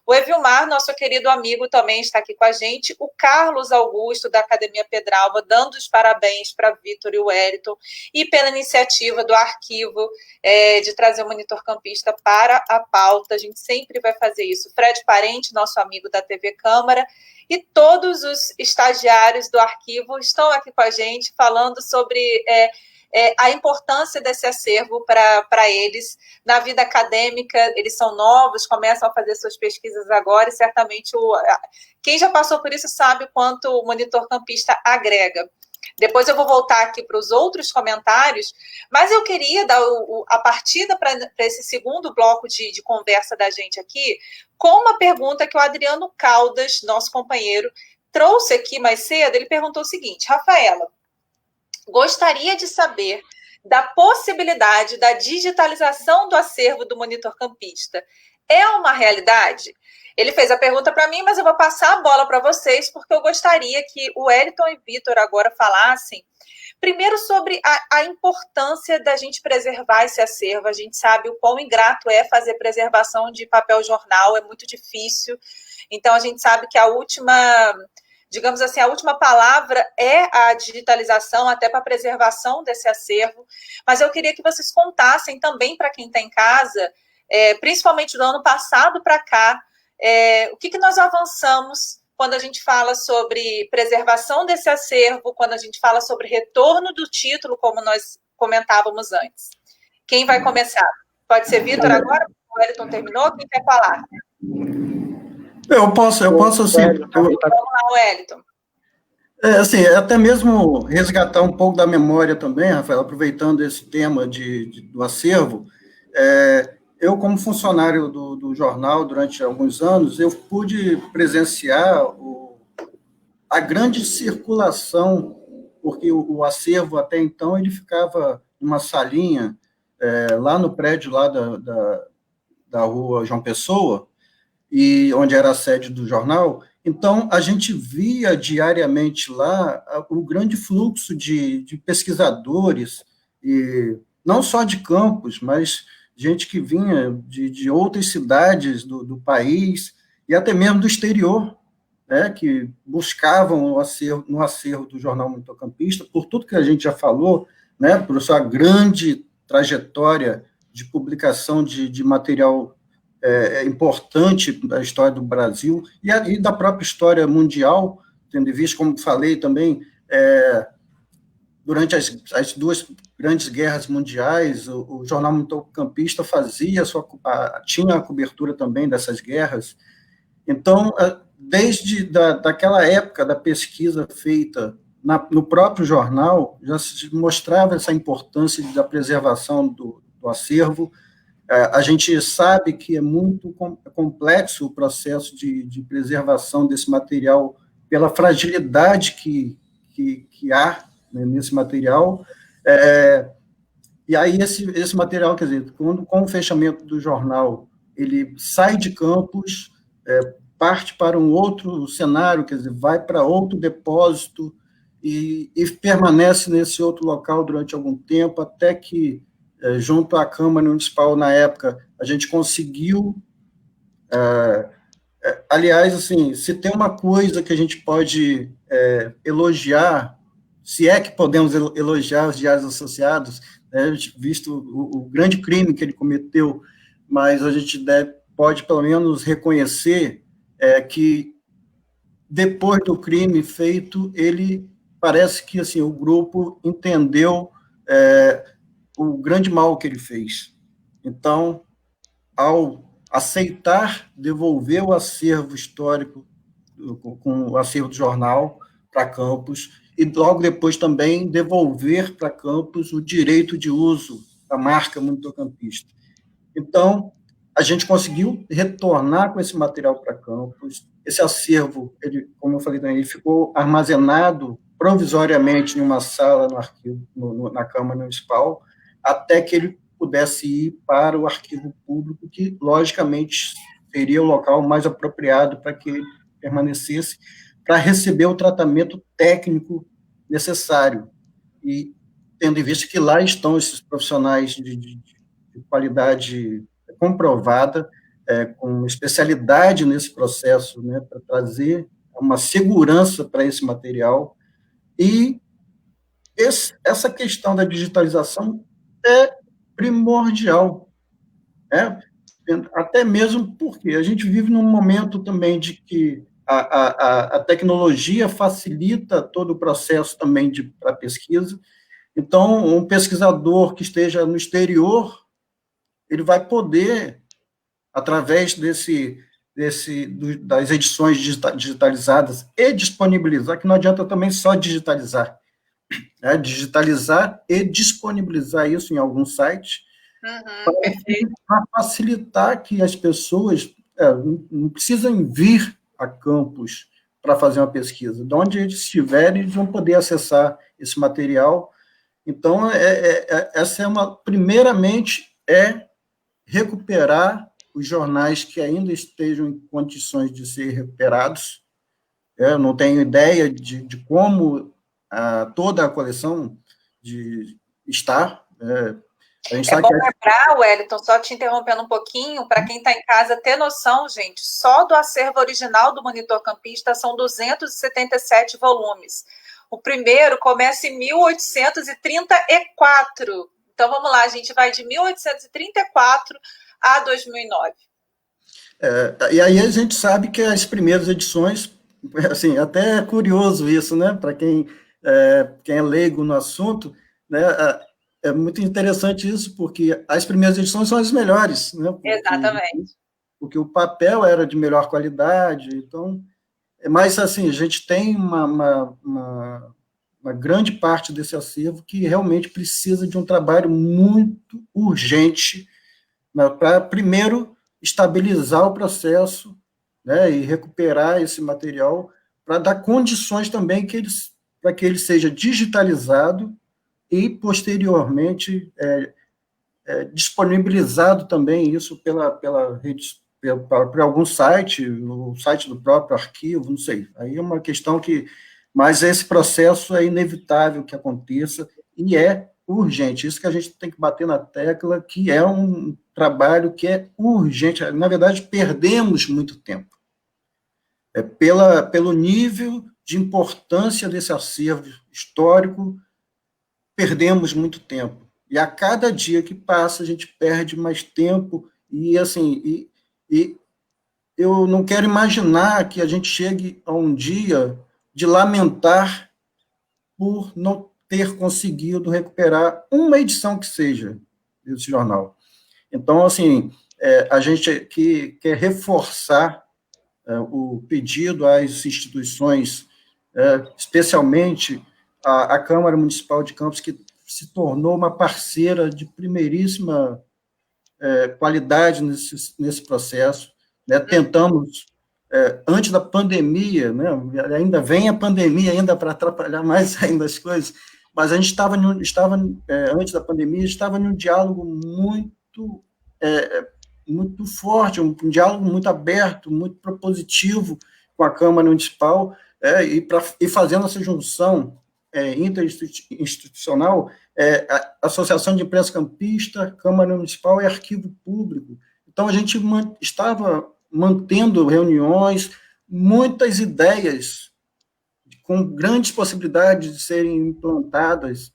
O Evilmar, nosso querido amigo, também está aqui com a gente. O Carlos Augusto, da Academia Pedralva, dando os parabéns para Vitor e o Wellington, e pela iniciativa do arquivo de trazer o monitor campista para a pauta. A gente sempre vai fazer isso. Fred Parente, nosso amigo da TV Câmara, e todos os estagiários do arquivo estão aqui com a gente falando sobre a importância desse acervo para eles na vida acadêmica. Eles são novos, começam a fazer suas pesquisas agora, e certamente quem já passou por isso sabe quanto o monitor campista agrega. Depois eu vou voltar aqui para os outros comentários, mas eu queria dar a partida para esse segundo bloco de conversa da gente aqui, com uma pergunta que o Adriano Caldas, nosso companheiro, trouxe aqui mais cedo. Ele perguntou o seguinte: Rafaela, gostaria de saber da possibilidade da digitalização do acervo do monitor campista. É uma realidade? Ele fez a pergunta para mim, mas eu vou passar a bola para vocês, porque eu gostaria que o Wellington e Vitor agora falassem, primeiro, sobre a importância da gente preservar esse acervo. A gente sabe o quão ingrato é fazer preservação de papel jornal, é muito difícil. Então, a gente sabe que a última palavra é a digitalização, até para a preservação desse acervo. Mas eu queria que vocês contassem também para quem está em casa, principalmente do ano passado para cá, o que nós avançamos quando a gente fala sobre preservação desse acervo, quando a gente fala sobre retorno do título, como nós comentávamos antes. Quem vai começar? Pode ser Vitor agora? O Wellington terminou? Quem quer falar? Eu posso sim. Vamos lá, Wellington. Assim, até mesmo resgatar um pouco da memória também, Rafael, aproveitando esse tema do acervo. Eu, como funcionário do jornal durante alguns anos, eu pude presenciar a grande circulação, porque o acervo, até então, ele ficava numa salinha, lá no prédio lá da rua João Pessoa, e onde era a sede do jornal. Então, a gente via diariamente lá o grande fluxo de pesquisadores, e não só de Campos, mas gente que vinha de outras cidades do país, e até mesmo do exterior, né, que buscavam no acervo do Jornal Monitor Campista, por tudo que a gente já falou, né, por sua grande trajetória de publicação de material importante da história do Brasil e da própria história mundial, tendo em vista, como falei também, durante as duas grandes guerras mundiais, o Jornal Monitor Campista tinha a cobertura também dessas guerras. Então, desde daquela época da pesquisa feita no próprio jornal, já se mostrava essa importância da preservação do acervo. A gente sabe que é muito complexo o processo de preservação desse material pela fragilidade que há, né, nesse material. E aí esse material, quer dizer, com o fechamento do jornal, ele sai de Campos, parte para um outro cenário, quer dizer, vai para outro depósito e permanece nesse outro local durante algum tempo, até que, junto à Câmara Municipal, na época, a gente conseguiu aliás, assim, se tem uma coisa que a gente pode elogiar, se é que podemos elogiar os Diários Associados, né, visto o grande crime que ele cometeu, mas a gente pode, pelo menos, reconhecer que, depois do crime feito, ele parece que assim, o grupo entendeu o grande mal que ele fez. Então, ao aceitar devolver o acervo histórico, com o acervo do jornal, para Campos, e logo depois também devolver para Campos o direito de uso da marca Monitor Campista. Então, a gente conseguiu retornar com esse material para Campos. Esse acervo, ele, como eu falei, ele ficou armazenado provisoriamente em uma sala no arquivo, na Câmara Municipal, até que ele pudesse ir para o arquivo público, que, logicamente, seria o local mais apropriado para que ele permanecesse, para receber o tratamento técnico necessário. E, tendo em vista que lá estão esses profissionais de qualidade comprovada, com especialidade nesse processo, né, para trazer uma segurança para esse material. E essa questão da digitalização é primordial, né? Até mesmo porque a gente vive num momento também de que a tecnologia facilita todo o processo também para pesquisa. Então, um pesquisador que esteja no exterior, ele vai poder, através das edições digitalizadas e disponibilizar, que não adianta também só digitalizar, né? Digitalizar e disponibilizar isso em algum site, para facilitar que as pessoas não precisam vir a campus para fazer uma pesquisa. De onde eles estiverem, eles vão poder acessar esse material. Então, essa primeiramente, recuperar os jornais que ainda estejam em condições de ser recuperados. Eu não tenho ideia de como toda a coleção está. A gente sabe bom lembrar, Wellington, só te interrompendo um pouquinho, para quem está em casa ter noção, gente, só do acervo original do Monitor Campista são 277 volumes. O primeiro começa em 1834. Então, vamos lá, a gente vai de 1834 a 2009. E aí a gente sabe que as primeiras edições, assim, até é curioso isso, né? Para quem é leigo no assunto, né? É muito interessante isso, porque as primeiras edições são as melhores, né? Exatamente. Porque o papel era de melhor qualidade, então... Mas, assim, a gente tem uma grande parte desse acervo que realmente precisa de um trabalho muito urgente, né, para, primeiro, estabilizar o processo, né, e recuperar esse material, para dar condições também para que ele seja digitalizado e, posteriormente, disponibilizado também isso pela rede, para algum site, no site do próprio arquivo, não sei. Aí é uma questão que... Mas esse processo é inevitável que aconteça e é urgente. Isso que a gente tem que bater na tecla, que é um trabalho que é urgente. Na verdade, perdemos muito tempo. Pelo nível de importância desse acervo histórico, perdemos muito tempo. E a cada dia que passa, a gente perde mais tempo. E, assim, eu não quero imaginar que a gente chegue a um dia de lamentar por não ter conseguido recuperar uma edição que seja desse jornal. Então, assim, a gente quer reforçar o pedido às instituições, especialmente a Câmara Municipal de Campos, que se tornou uma parceira de primeiríssima qualidade nesse processo, né? Tentamos, antes da pandemia, né? Ainda vem a pandemia ainda para atrapalhar mais ainda as coisas, mas a gente estava antes da pandemia, estava num diálogo muito forte, um diálogo muito aberto, muito propositivo com a Câmara Municipal, e fazendo essa junção interinstitucional, Associação de Imprensa Campista, Câmara Municipal e Arquivo Público. Então, a gente estava mantendo reuniões, muitas ideias com grandes possibilidades de serem implantadas,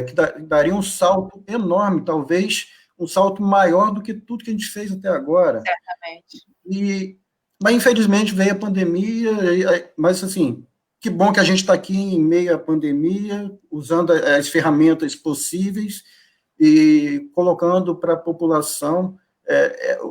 que daria um salto enorme, talvez um salto maior do que tudo que a gente fez até agora. Certamente. Mas, infelizmente, veio a pandemia, mas, assim, que bom que a gente está aqui em meio à pandemia, usando as ferramentas possíveis e colocando para a população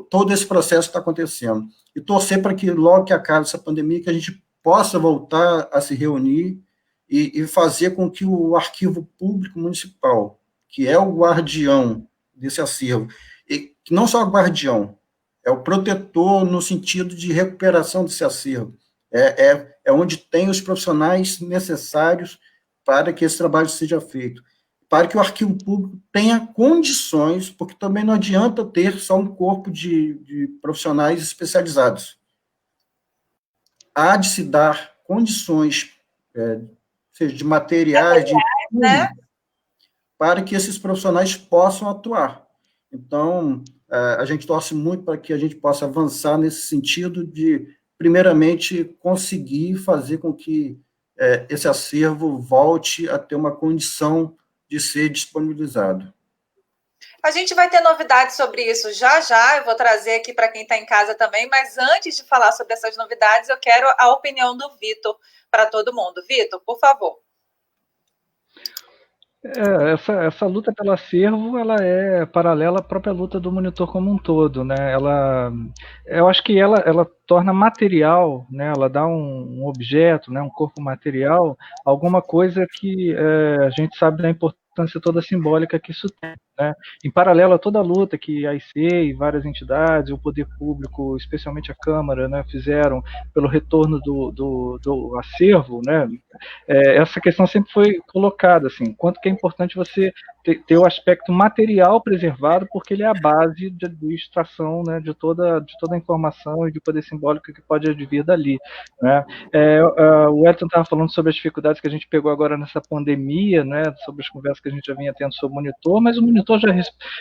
todo esse processo que está acontecendo. E torcer para que logo que acabe essa pandemia, que a gente possa voltar a se reunir e fazer com que o Arquivo Público Municipal, que é o guardião desse acervo, e que não só o guardião, é o protetor no sentido de recuperação desse acervo, é onde tem os profissionais necessários para que esse trabalho seja feito, para que o arquivo público tenha condições, porque também não adianta ter só um corpo de profissionais especializados. Há de se dar condições, seja de materiais, né? Para que esses profissionais possam atuar. Então, a gente torce muito para que a gente possa avançar nesse sentido de, primeiramente, conseguir fazer com que esse acervo volte a ter uma condição de ser disponibilizado. A gente vai ter novidades sobre isso já, eu vou trazer aqui para quem está em casa também, mas antes de falar sobre essas novidades, eu quero a opinião do Vitor para todo mundo. Vitor, por favor. Essa luta pelo acervo, ela é paralela à própria luta do monitor como um todo, né? Eu acho que ela torna material, né? Ela dá um objeto, né? Um corpo material, alguma coisa que a gente sabe da importância toda simbólica que isso tem, né? Em paralelo a toda a luta que a IC e várias entidades, o poder público, especialmente a Câmara, né? Fizeram pelo retorno do acervo, né? Essa questão sempre foi colocada, assim, quanto que é importante você ter o aspecto material preservado, porque ele é a base de extração, né, de toda a informação e de poder simbólico que pode advir dali, né? O Edson estava falando sobre as dificuldades que a gente pegou agora nessa pandemia, né, sobre as conversas que a gente já vinha tendo sobre o monitor, mas o monitor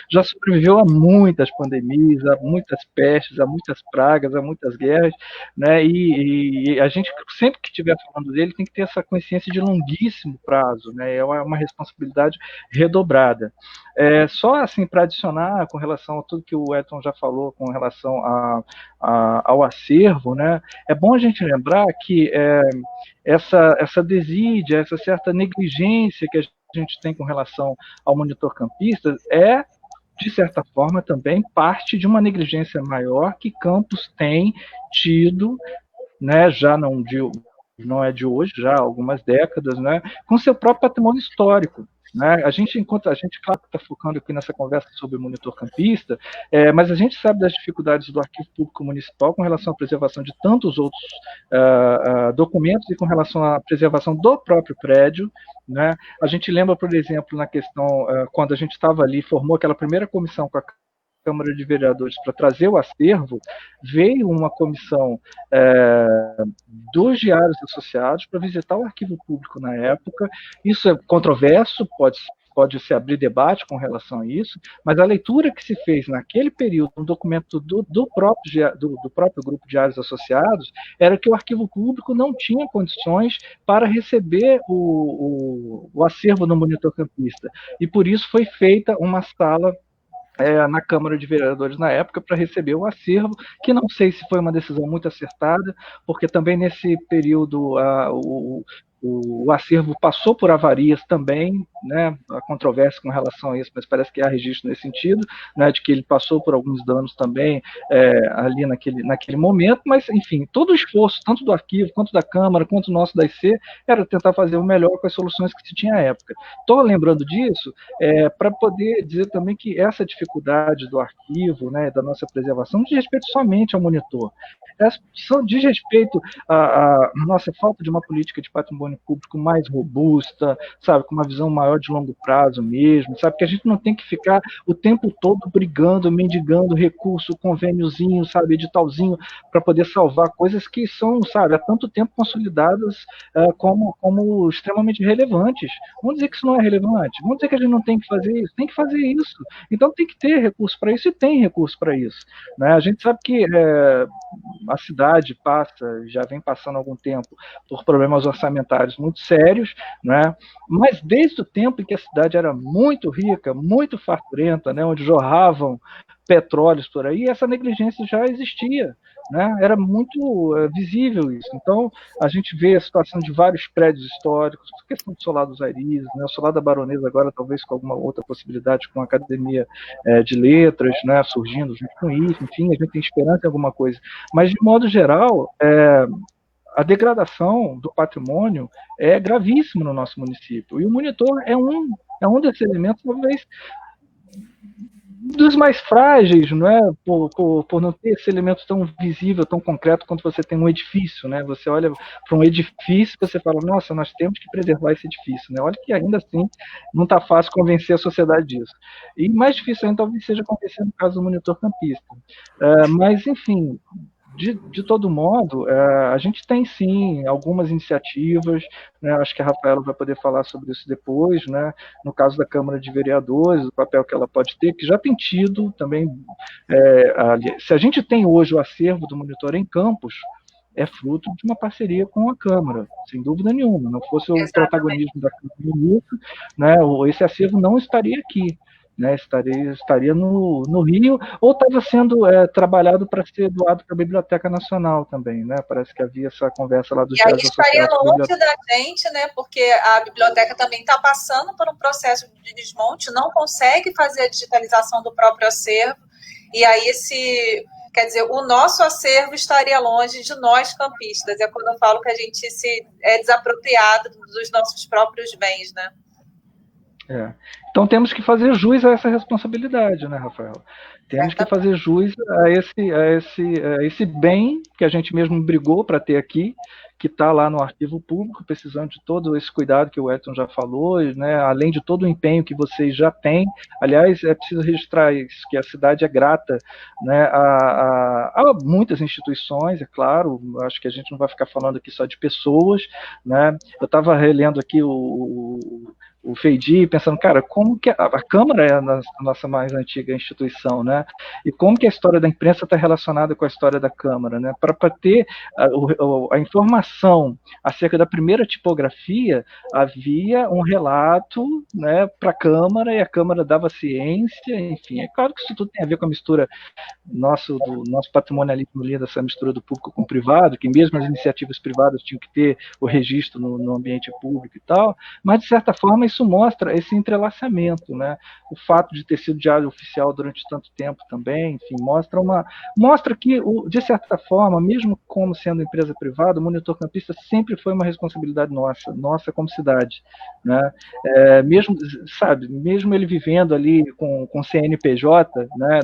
já sobreviveu a muitas pandemias, a muitas pestes, a muitas pragas, a muitas guerras, né, e a gente sempre que estiver falando dele tem que ter essa consciência de longuíssimo prazo, né, é uma responsabilidade redobrada. Só assim, para adicionar com relação a tudo que o Edson já falou com relação ao acervo, né, é bom a gente lembrar que essa desídia, essa certa negligência que a gente tem com relação ao monitor campista de certa forma, também parte de uma negligência maior que Campos tem tido, né, já não é de hoje, já há algumas décadas, né, com seu próprio patrimônio histórico. Né? A gente, claro, está focando aqui nessa conversa sobre o monitor campista, mas a gente sabe das dificuldades do Arquivo Público Municipal com relação à preservação de tantos outros documentos e com relação à preservação do próprio prédio. Né? A gente lembra, por exemplo, na questão, quando a gente estava ali, formou aquela primeira comissão com a Câmara de Vereadores para trazer o acervo, veio uma comissão dos diários associados para visitar o arquivo público na época. Isso é controverso, pode se abrir debate com relação a isso, mas a leitura que se fez naquele período, no documento do próprio grupo de diários associados, era que o arquivo público não tinha condições para receber o acervo no monitor campista, e por isso foi feita uma sala na Câmara de Vereadores na época para receber o acervo, que não sei se foi uma decisão muito acertada, porque também nesse período o acervo passou por avarias também, né, a controvérsia com relação a isso, mas parece que há registro nesse sentido, né, de que ele passou por alguns danos também ali naquele momento, mas, enfim, todo o esforço, tanto do arquivo, quanto da Câmara, quanto o nosso da IC, era tentar fazer o melhor com as soluções que se tinha à época. Estou lembrando disso para poder dizer também que essa dificuldade do arquivo, né, da nossa preservação, não diz respeito somente ao monitor, diz respeito à nossa falta de uma política de patrimônio um público mais robusta, sabe, com uma visão maior de longo prazo mesmo, sabe, que a gente não tem que ficar o tempo todo brigando, mendigando recurso, convêniozinho, sabe, editalzinho, para poder salvar coisas que são, sabe, há tanto tempo consolidadas como extremamente relevantes. Vamos dizer que isso não é relevante? Vamos dizer que a gente não tem que fazer isso? Tem que fazer isso. Então tem que ter recurso para isso e tem recurso para isso. Né? A gente sabe que a cidade já vem passando há algum tempo por problemas orçamentários muito sérios, né? Mas desde o tempo em que a cidade era muito rica, muito farturenta, né? Onde jorravam petróleos por aí, essa negligência já existia. Né? Era muito visível isso. Então, a gente vê a situação de vários prédios históricos, a questão do Solar dos Aires, né? O Solar da Baronesa agora talvez com alguma outra possibilidade, com a Academia de Letras, né? Surgindo junto com isso, enfim, a gente tem esperança em alguma coisa. Mas, de modo geral, a degradação do patrimônio é gravíssima no nosso município. E o monitor é um desses elementos, talvez, dos mais frágeis, não é? Por não ter esse elemento tão visível, tão concreto quanto você tem um edifício, né? Você olha para um edifício e você fala, nossa, nós temos que preservar esse edifício, né? Olha que ainda assim não está fácil convencer a sociedade disso. E mais difícil ainda talvez seja convencer no caso do monitor campista. Mas, enfim, de todo modo, a gente tem sim algumas iniciativas, né, acho que a Rafaela vai poder falar sobre isso depois, né, no caso da Câmara de Vereadores, o papel que ela pode ter, que já tem tido também, se a gente tem hoje o acervo do monitor em Campos, é fruto de uma parceria com a Câmara, sem dúvida nenhuma, não fosse o protagonismo da Câmara nisso, né, esse acervo não estaria aqui. Né, estaria no Rio, ou estava sendo trabalhado para ser doado para a Biblioteca Nacional também, né? Parece que havia essa conversa lá dos diários associados. E aí estaria longe da gente, né? Porque a biblioteca também está passando por um processo de desmonte, não consegue fazer a digitalização do próprio acervo, e aí quer dizer, o nosso acervo estaria longe de nós campistas, é quando eu falo que a gente é desapropriado dos nossos próprios bens, né? Então temos que fazer jus a essa responsabilidade, né, Rafael? Temos que fazer jus a esse bem que a gente mesmo brigou para ter aqui, que está lá no arquivo público, precisando de todo esse cuidado que o Edson já falou, né, além de todo o empenho que vocês já têm. Aliás, é preciso registrar isso, que a cidade é grata, né, a muitas instituições, é claro, acho que a gente não vai ficar falando aqui só de pessoas, né? Eu estava relendo aqui o FEIDI, pensando, cara, como que a Câmara é a nossa mais antiga instituição, né? E como que a história da imprensa está relacionada com a história da Câmara, né? Para ter a informação acerca da primeira tipografia, havia um relato, né, para a Câmara, e a Câmara dava ciência, enfim. É claro que isso tudo tem a ver com a mistura do nosso patrimonialismo ali, dessa mistura do público com o privado, que mesmo as iniciativas privadas tinham que ter o registro no ambiente público e tal, mas, de certa forma, isso mostra esse entrelaçamento, né? O fato de ter sido diário oficial durante tanto tempo também, enfim, mostra que, de certa forma, mesmo como sendo empresa privada, o monitor campista sempre foi uma responsabilidade nossa como cidade, né? Mesmo ele vivendo ali com CNPJ, né,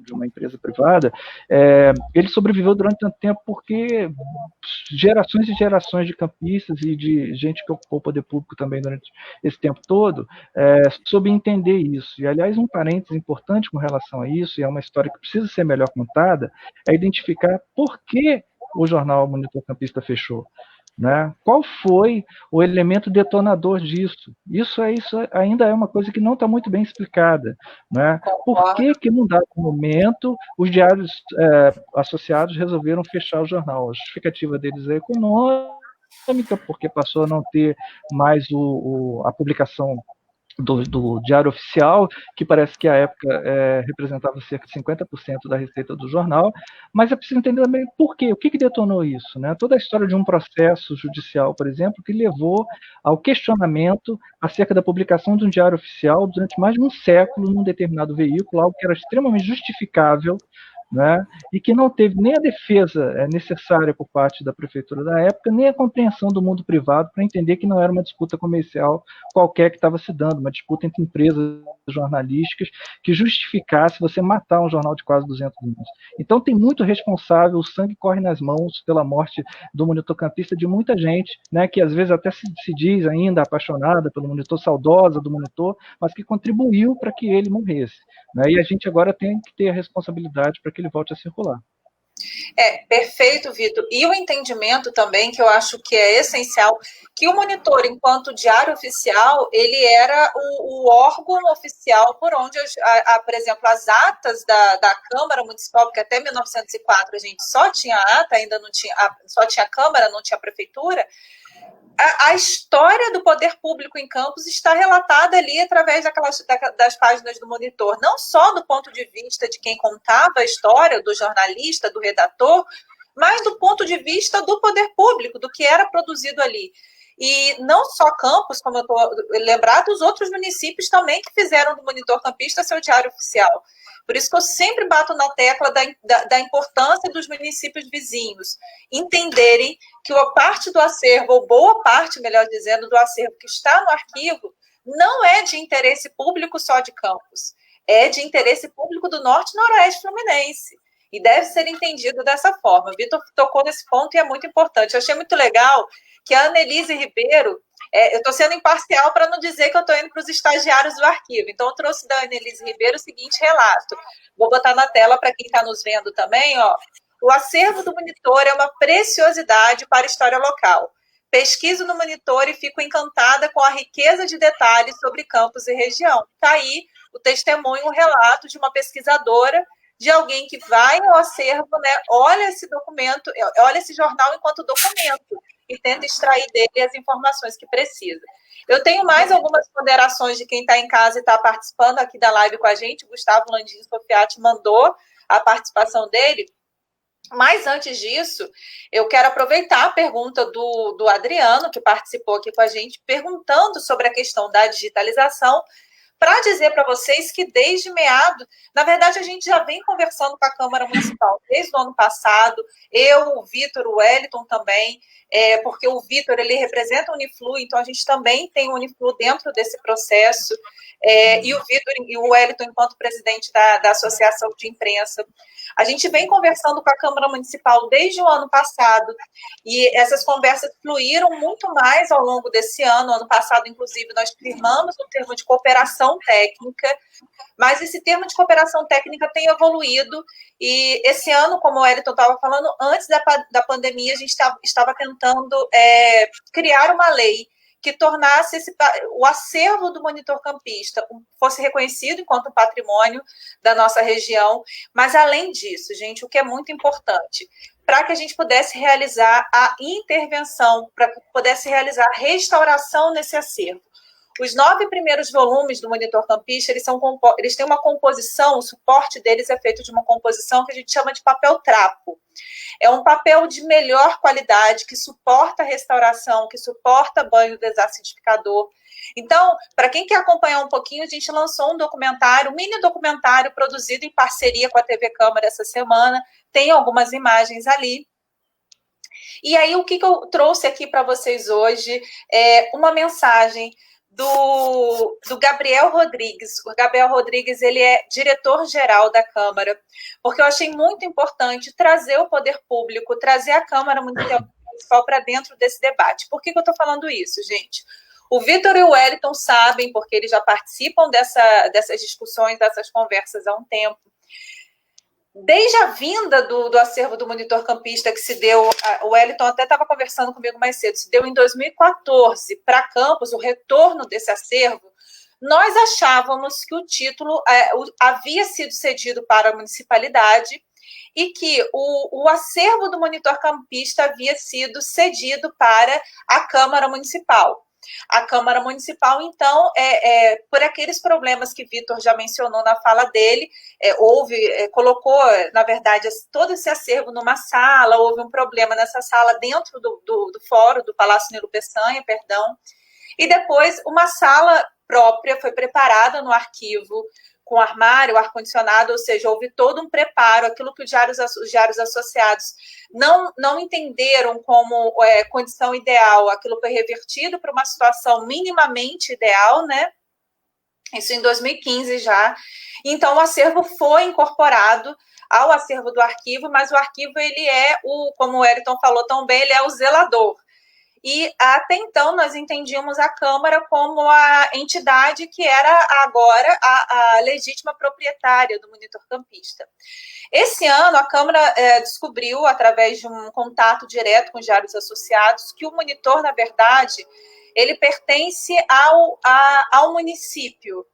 de uma empresa privada, ele sobreviveu durante tanto tempo porque gerações e gerações de campistas e de gente que ocupou o poder público também durante esse tempo todo soube entender isso. E, aliás, um parênteses importante com relação a isso, e é uma história que precisa ser melhor contada, é identificar por que o jornal Monitor Campista fechou. Né? Qual foi o elemento detonador disso? Isso ainda é uma coisa que não está muito bem explicada. Né? Por que num dado momento os diários associados resolveram fechar o jornal? A justificativa deles é econômica, porque passou a não ter mais a publicação do Diário Oficial, que parece que à época representava cerca de 50% da receita do jornal, mas é preciso entender também por quê, o que detonou isso, né? Toda a história de um processo judicial, por exemplo, que levou ao questionamento acerca da publicação de um Diário Oficial durante mais de um século num determinado veículo, algo que era extremamente justificável, né, e que não teve nem a defesa necessária por parte da prefeitura da época, nem a compreensão do mundo privado para entender que não era uma disputa comercial qualquer que estava se dando, uma disputa entre empresas jornalísticas que justificasse você matar um jornal de quase 200 anos. Então tem muito responsável, o sangue corre nas mãos pela morte do Monitor Campista de muita gente, né, que às vezes até se diz ainda apaixonada pelo Monitor, saudosa do Monitor, mas que contribuiu para que ele morresse, né, e a gente agora tem que ter a responsabilidade para que ele volte a circular. Perfeito, Vitor. E o entendimento também, que eu acho que é essencial, que o Monitor, enquanto diário oficial, ele era o órgão oficial por onde, por exemplo, as atas da Câmara Municipal, porque até 1904 a gente só tinha ata, ainda não tinha, só tinha Câmara, não tinha Prefeitura. A história do poder público em Campos está relatada ali através das páginas do Monitor, não só do ponto de vista de quem contava a história, do jornalista, do redator, mas do ponto de vista do poder público, do que era produzido ali. E não só Campos, como eu estou lembrado, os outros municípios também que fizeram do Monitor Campista seu diário oficial. Por isso que eu sempre bato na tecla da importância dos municípios vizinhos entenderem que a parte do acervo, ou boa parte, melhor dizendo, do acervo que está no arquivo, não é de interesse público só de Campos, é de interesse público do Norte e Noroeste Fluminense. E deve ser entendido dessa forma. O Vitor tocou nesse ponto e é muito importante. Eu achei muito legal que a Annelise Ribeiro, eu estou sendo imparcial para não dizer que eu estou indo para os estagiários do arquivo, então eu trouxe da Annelise Ribeiro o seguinte relato. Vou botar na tela para quem está nos vendo também, ó. O acervo do Monitor é uma preciosidade para a história local. Pesquiso no Monitor e fico encantada com a riqueza de detalhes sobre Campos e região. Está aí o testemunho, o relato de uma pesquisadora, de alguém que vai ao acervo, né, olha esse documento, olha esse jornal enquanto documento e tenta extrair dele as informações que precisa. Eu tenho mais algumas ponderações de quem está em casa e está participando aqui da live com a gente. O Gustavo Landim Sofiati mandou a participação dele. Mas antes disso, eu quero aproveitar a pergunta do Adriano, que participou aqui com a gente, perguntando sobre a questão da digitalização, para dizer para vocês que desde meado, na verdade a gente já vem conversando com a Câmara Municipal desde o ano passado, eu, o Vitor, o Wellington também, porque o Vitor, ele representa o Uniflu, então a gente também tem o Uniflu dentro desse processo, e o Vitor e o Wellington enquanto presidente da Associação de Imprensa. A gente vem conversando com a Câmara Municipal desde o ano passado, e essas conversas fluíram muito mais ao longo desse ano. Ano passado, inclusive, nós firmamos o termo de cooperação técnica, mas esse termo de cooperação técnica tem evoluído, e esse ano, como o Wellington estava falando, antes da pandemia, a gente estava tentando criar uma lei que tornasse o acervo do Monitor Campista fosse reconhecido enquanto patrimônio da nossa região, mas além disso, gente, o que é muito importante, para que a gente pudesse realizar a intervenção, para que pudesse realizar a restauração nesse acervo. Os 9 primeiros volumes do Monitor Campista, eles têm uma composição, o suporte deles é feito de uma composição que a gente chama de papel trapo. É um papel de melhor qualidade, que suporta restauração, que suporta banho desacidificador. Então, para quem quer acompanhar um pouquinho, a gente lançou um documentário, um mini documentário produzido em parceria com a TV Câmara essa semana, tem algumas imagens ali. E aí, o que eu trouxe aqui para vocês hoje é uma mensagem do Gabriel Rodrigues. O Gabriel Rodrigues, ele é diretor-geral da Câmara, porque eu achei muito importante trazer o poder público, trazer a Câmara Municipal para dentro desse debate. Por que eu estou falando isso, gente? O Vitor e o Wellington sabem, porque eles já participam dessas discussões, dessas conversas há um tempo. Desde a vinda do acervo do Monitor Campista, que se deu, o Wellington até estava conversando comigo mais cedo, se deu em 2014 para Campos, o retorno desse acervo, nós achávamos que o título havia sido cedido para a municipalidade e que o acervo do Monitor Campista havia sido cedido para a Câmara Municipal. A Câmara Municipal, então, por aqueles problemas que Vitor já mencionou na fala dele, colocou, na verdade, todo esse acervo numa sala, houve um problema nessa sala dentro do fórum, do Palácio Nilo Peçanha, perdão, e depois uma sala própria foi preparada no arquivo, com armário, ar-condicionado, ou seja, houve todo um preparo, aquilo que os diários associados não entenderam como condição ideal, aquilo foi revertido para uma situação minimamente ideal, né? Isso em 2015 já. Então, o acervo foi incorporado ao acervo do arquivo, mas o arquivo, ele é como o Wellington falou tão bem, ele é o zelador. E até então nós entendíamos a Câmara como a entidade que era agora a legítima proprietária do monitor campista. Esse ano a Câmara descobriu, através de um contato direto com os diários associados, que o monitor, na verdade, ele pertence ao município,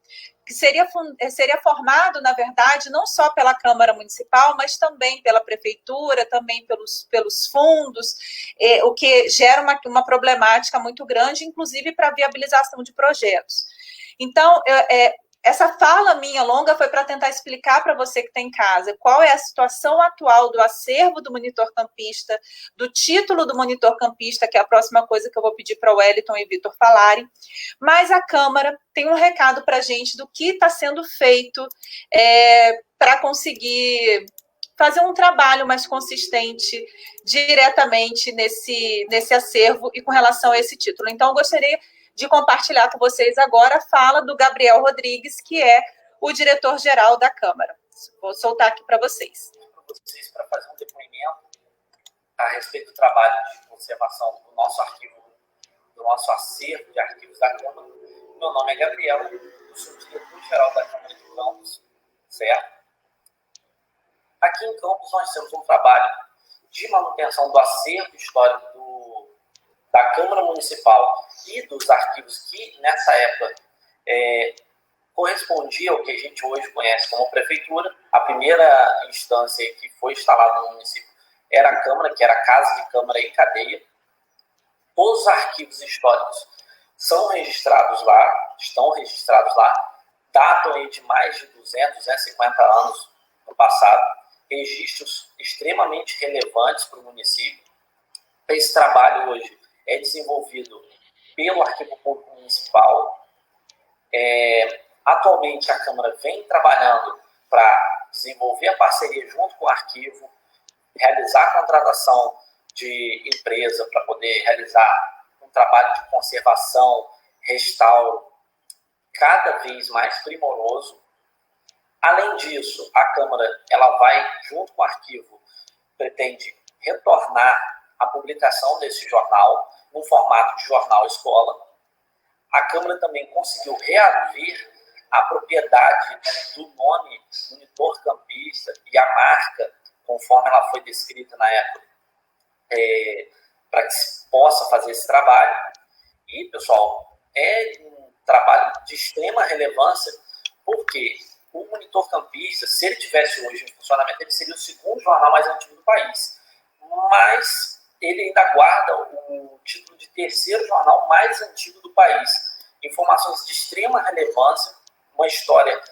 que seria formado, na verdade, não só pela Câmara Municipal, mas também pela Prefeitura, também pelos fundos, o que gera uma problemática muito grande, inclusive para a viabilização de projetos. Então, essa fala minha longa foi para tentar explicar para você que está em casa qual é a situação atual do acervo do monitor campista, do título do monitor campista, que é a próxima coisa que eu vou pedir para o Wellington e Vitor falarem. Mas a Câmara tem um recado para a gente do que está sendo feito para conseguir fazer um trabalho mais consistente diretamente nesse acervo e com relação a esse título. Então, eu gostaria de compartilhar com vocês agora a fala do Gabriel Rodrigues, que é o diretor-geral da Câmara. Vou soltar aqui para vocês. Para fazer um depoimento a respeito do trabalho de conservação do nosso arquivo, do nosso acervo de arquivos da Câmara. Meu nome é Gabriel, eu sou o diretor-geral da Câmara de Campos, certo? Aqui em Campos nós temos um trabalho de manutenção do acervo histórico da Câmara Municipal e dos arquivos que, nessa época, correspondia ao que a gente hoje conhece como Prefeitura. A primeira instância que foi instalada no município era a Câmara, que era a Casa de Câmara em Cadeia. Os arquivos históricos estão registrados lá, datam aí de mais de 200, 250 anos no passado, registros extremamente relevantes para o município. Esse trabalho hoje é desenvolvido pelo Arquivo Público Municipal. Atualmente, a Câmara vem trabalhando para desenvolver a parceria junto com o arquivo, realizar a contratação de empresa para poder realizar um trabalho de conservação, restauro, cada vez mais primoroso. Além disso, a Câmara ela vai, junto com o arquivo, pretende retornar a publicação desse jornal no formato de jornal escola. A Câmara também conseguiu reaver a propriedade do nome monitor campista e a marca, conforme ela foi descrita na época, para que se possa fazer esse trabalho. E, pessoal, é um trabalho de extrema relevância, porque o monitor campista, se ele tivesse hoje em funcionamento, ele seria o segundo jornal mais antigo do país. Mas ele ainda guarda o título de terceiro jornal mais antigo do país. Informações de extrema relevância, uma história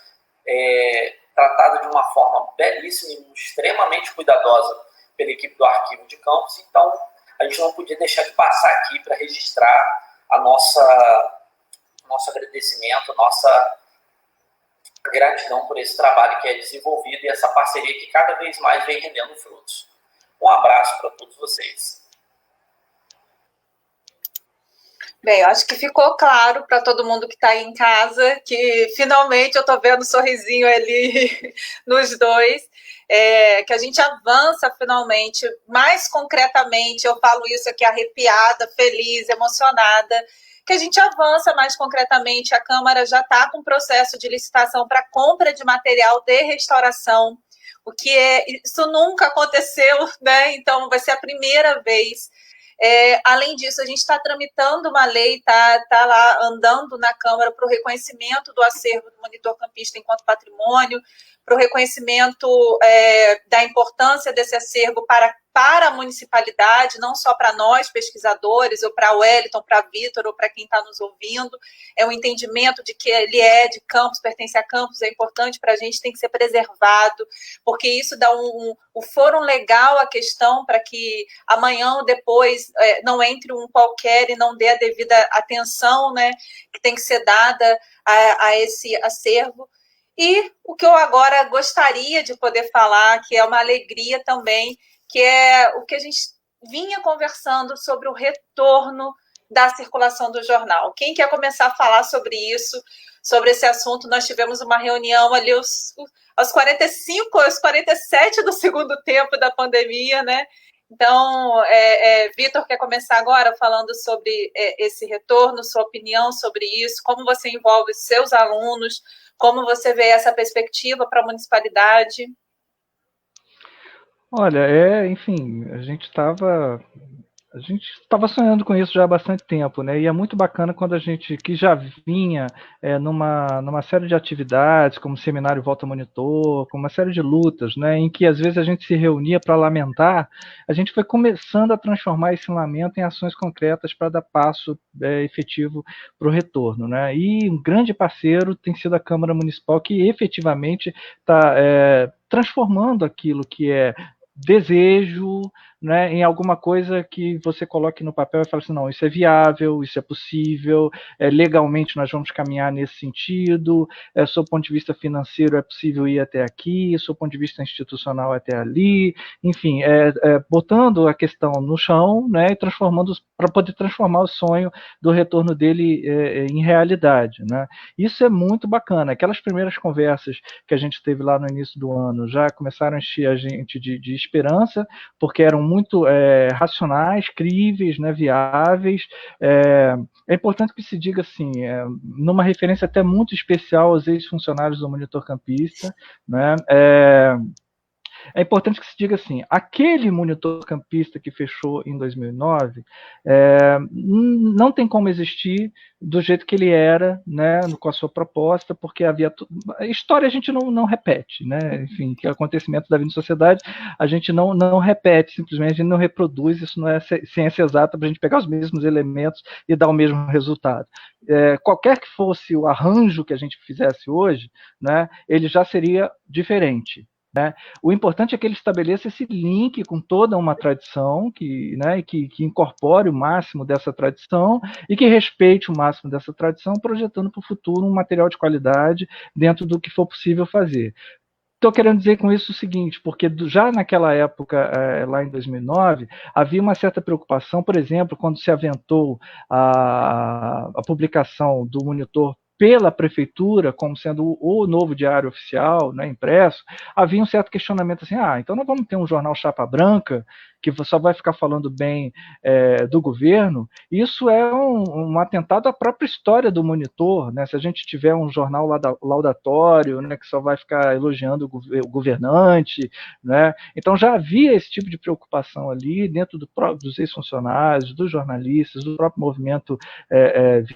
tratada de uma forma belíssima e extremamente cuidadosa pela equipe do Arquivo de Campos. Então, a gente não podia deixar de passar aqui para registrar nosso agradecimento, nossa gratidão por esse trabalho que é desenvolvido e essa parceria que cada vez mais vem rendendo frutos. Um abraço para todos vocês. Bem, eu acho que ficou claro para todo mundo que está aí em casa que finalmente eu estou vendo um sorrisinho ali nos dois, que a gente avança finalmente, mais concretamente, eu falo isso aqui arrepiada, feliz, emocionada, que a gente avança mais concretamente, a Câmara já está com processo de licitação para compra de material de restauração, isso nunca aconteceu, né? Então vai ser a primeira vez. Além disso, a gente está tramitando uma lei, está lá andando na Câmara para o reconhecimento do acervo do monitor campista enquanto patrimônio, para o reconhecimento da importância desse acervo para a municipalidade, não só para nós, pesquisadores, ou para o Wellington, para a Vitor, ou para quem está nos ouvindo. É um entendimento de que ele é de Campos, pertence a Campos, é importante para a gente, tem que ser preservado, porque isso dá um fórum legal à questão para que amanhã ou depois não entre um qualquer e não dê a devida atenção, né, que tem que ser dada a esse acervo. E o que eu agora gostaria de poder falar, que é uma alegria também, que é o que a gente vinha conversando sobre o retorno da circulação do jornal. Quem quer começar a falar sobre isso, sobre esse assunto? Nós tivemos uma reunião ali aos 45, aos 47 do segundo tempo da pandemia, né? Então, Vitor, quer começar agora falando sobre esse retorno, sua opinião sobre isso, como você envolve seus alunos, como você vê essa perspectiva para a municipalidade? Olha, enfim, a gente estava sonhando com isso já há bastante tempo, né? E é muito bacana quando a gente, que já vinha numa série de atividades, como Seminário Volta Monitor, como uma série de lutas, né? Em que às vezes a gente se reunia para lamentar, a gente foi começando a transformar esse lamento em ações concretas para dar passo efetivo para o retorno, né? E um grande parceiro tem sido a Câmara Municipal, que efetivamente está transformando aquilo que é desejo, né, em alguma coisa que você coloque no papel e fale assim, não, isso é viável, isso é possível, legalmente nós vamos caminhar nesse sentido, sob o ponto de vista financeiro é possível ir até aqui, sob o ponto de vista institucional até ali, enfim, botando a questão no chão, né, e transformando, para poder transformar o sonho do retorno dele em realidade, né. Isso é muito bacana. Aquelas primeiras conversas que a gente teve lá no início do ano já começaram a encher a gente de esperança, porque eram muito racionais, críveis, né, viáveis. É importante que se diga assim, numa referência até muito especial aos ex-funcionários do Monitor Campista, né, é importante que se diga assim, aquele monitor campista que fechou em 2009 não tem como existir do jeito que ele era, né, com a sua proposta, porque havia... A história a gente não repete, né, enfim, que acontecimentos da vida em sociedade a gente não repete, simplesmente a gente não reproduz, isso não é ciência exata para a gente pegar os mesmos elementos e dar o mesmo resultado. Qualquer que fosse o arranjo que a gente fizesse hoje, né, ele já seria diferente. Né? O importante é que ele estabeleça esse link com toda uma tradição, que incorpore o máximo dessa tradição e que respeite o máximo dessa tradição, projetando para o futuro um material de qualidade dentro do que for possível fazer. Estou querendo dizer com isso o seguinte, porque já naquela época, lá em 2009, havia uma certa preocupação, por exemplo, quando se aventou a publicação do monitor pela prefeitura, como sendo o novo diário oficial, né, impresso, havia um certo questionamento assim, então nós vamos ter um jornal chapa branca, que só vai ficar falando bem do governo. Isso é um atentado à própria história do monitor, né? Se a gente tiver um jornal laudatório, né, que só vai ficar elogiando o governante, né? Então já havia esse tipo de preocupação ali dentro dos ex-funcionários, dos jornalistas, do próprio movimento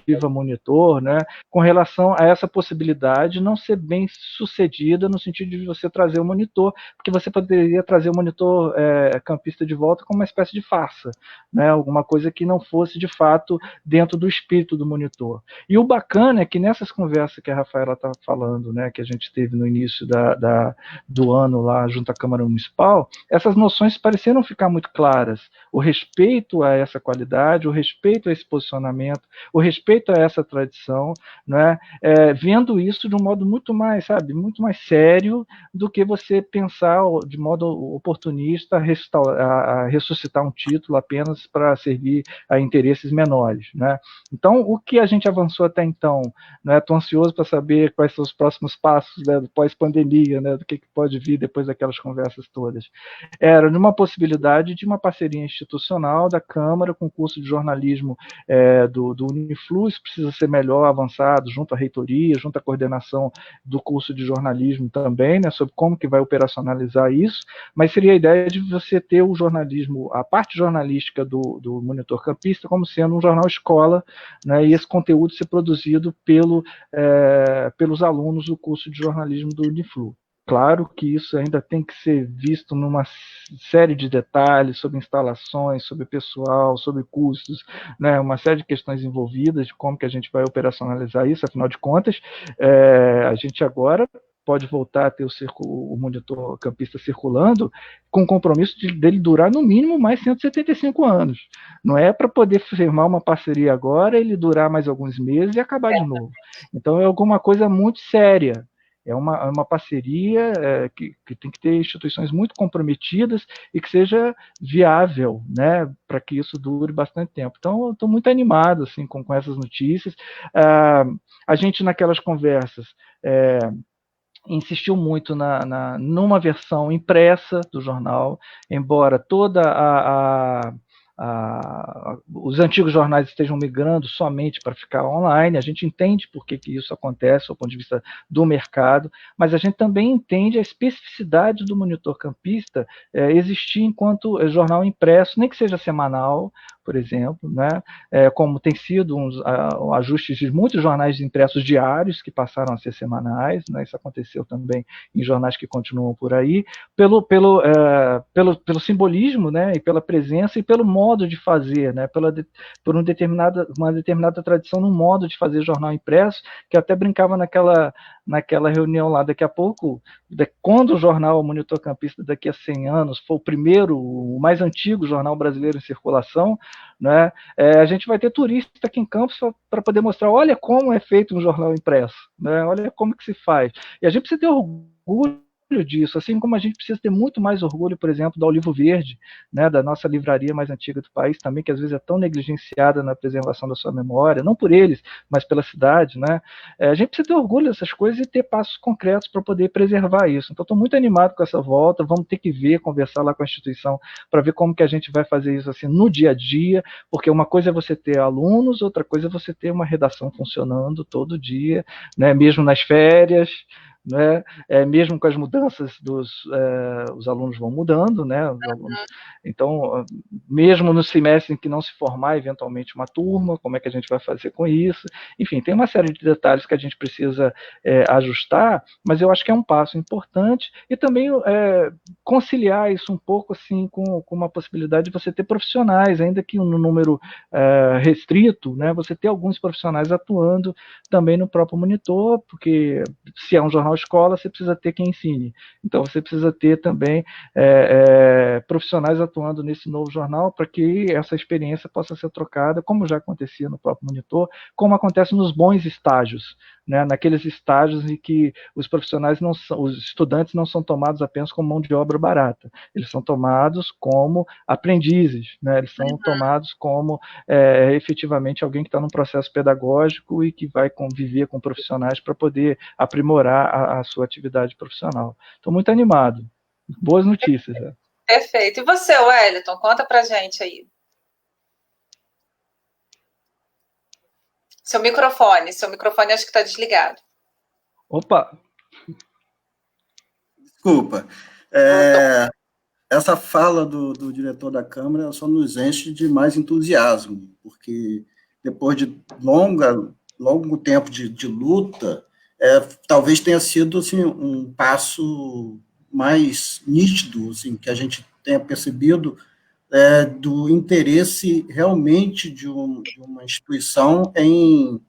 Viva Monitor, né, com relação a essa possibilidade não ser bem sucedida no sentido de você trazer o monitor, porque você poderia trazer o monitor campista de volta como uma espécie de farsa, né? Alguma coisa que não fosse de fato dentro do espírito do monitor. E o bacana é que nessas conversas que a Rafaela está falando, né, que a gente teve no início do ano lá junto à Câmara Municipal, essas noções pareceram ficar muito claras. O respeito a essa qualidade, o respeito a esse posicionamento, o respeito a essa tradição, né, vendo isso de um modo muito mais, muito mais sério do que você pensar de modo oportunista a ressuscitar um título apenas para servir a interesses menores, né? Então, o que a gente avançou até então, né? Estou ansioso para saber quais são os próximos passos, né, pós-pandemia, né, do que pode vir depois daquelas conversas todas. Era numa possibilidade de uma parceria institucional da Câmara com o curso de jornalismo do Uniflu, isso precisa ser melhor avançado junto à reitoria, junto à coordenação do curso de jornalismo também, né, sobre como que vai operacionalizar isso, mas seria a ideia de você ter o jornalismo, a parte jornalística do Monitor Campista como sendo um jornal escola, né, e esse conteúdo ser produzido pelos alunos do curso de jornalismo do Uniflu. Claro que isso ainda tem que ser visto numa série de detalhes sobre instalações, sobre pessoal, sobre custos, né, uma série de questões envolvidas de como que a gente vai operacionalizar isso, afinal de contas, a gente agora pode voltar a ter o monitor campista circulando com o compromisso dele durar no mínimo mais 175 anos. Não é para poder firmar uma parceria agora, ele durar mais alguns meses e acabar de novo. Então é alguma coisa muito séria. É uma parceria que tem que ter instituições muito comprometidas e que seja viável, né, para que isso dure bastante tempo. Então, eu estou muito animado assim, com essas notícias. A gente, naquelas conversas, insistiu muito numa versão impressa do jornal, embora os antigos jornais estejam migrando somente para ficar online. A gente entende por que isso acontece, do ponto de vista do mercado, mas a gente também entende a especificidade do Monitor Campista existir enquanto jornal impresso, nem que seja semanal, por exemplo, né? Como tem sido ajustes de muitos jornais impressos diários que passaram a ser semanais, né? Isso aconteceu também em jornais que continuam por aí, pelo simbolismo, né? E pela presença e pelo modo de fazer, né? Por uma determinada tradição no modo de fazer jornal impresso, que até brincava naquela reunião lá, daqui a pouco, quando o jornal Monitor Campista daqui a 100 anos for o mais antigo jornal brasileiro em circulação, né, a gente vai ter turista aqui em Campos para poder mostrar, olha como é feito um jornal impresso, né, olha como que se faz. E a gente precisa ter orgulho disso, assim como a gente precisa ter muito mais orgulho, por exemplo, da Olivo Verde, né, da nossa livraria mais antiga do país também, que às vezes é tão negligenciada na preservação da sua memória, não por eles, mas pela cidade, né. A gente precisa ter orgulho dessas coisas e ter passos concretos para poder preservar isso. Então, estou muito animado com essa volta, vamos ter que conversar lá com a instituição para ver como que a gente vai fazer isso assim no dia a dia, porque uma coisa é você ter alunos, outra coisa é você ter uma redação funcionando todo dia, né, mesmo nas férias, né? Mesmo com as mudanças os alunos vão mudando, né? Então, mesmo no semestre em que não se formar eventualmente uma turma, como é que a gente vai fazer com isso? Enfim, tem uma série de detalhes que a gente precisa ajustar, mas eu acho que é um passo importante e também conciliar isso um pouco assim com uma possibilidade de você ter profissionais, ainda que no número restrito, né? Você ter alguns profissionais atuando também no próprio monitor, porque se é um jornal escola, você precisa ter quem ensine. Então, você precisa ter também profissionais atuando nesse novo jornal para que essa experiência possa ser trocada, como já acontecia no próprio monitor, como acontece nos bons estágios, né? Naqueles estágios em que os estudantes não são tomados apenas como mão de obra barata, eles são tomados como aprendizes, né? Eles são tomados como efetivamente alguém que está num processo pedagógico e que vai conviver com profissionais para poder aprimorar a sua atividade profissional. Estou muito animado. Boas notícias. Né? Perfeito. E você, Wellington, conta pra gente aí. Seu microfone acho que está desligado. Opa! Desculpa. Essa fala do diretor da Câmara só nos enche de mais entusiasmo, porque depois de longo tempo de luta, talvez tenha sido assim, um passo mais nítido, assim, que a gente tenha percebido do interesse realmente de uma instituição em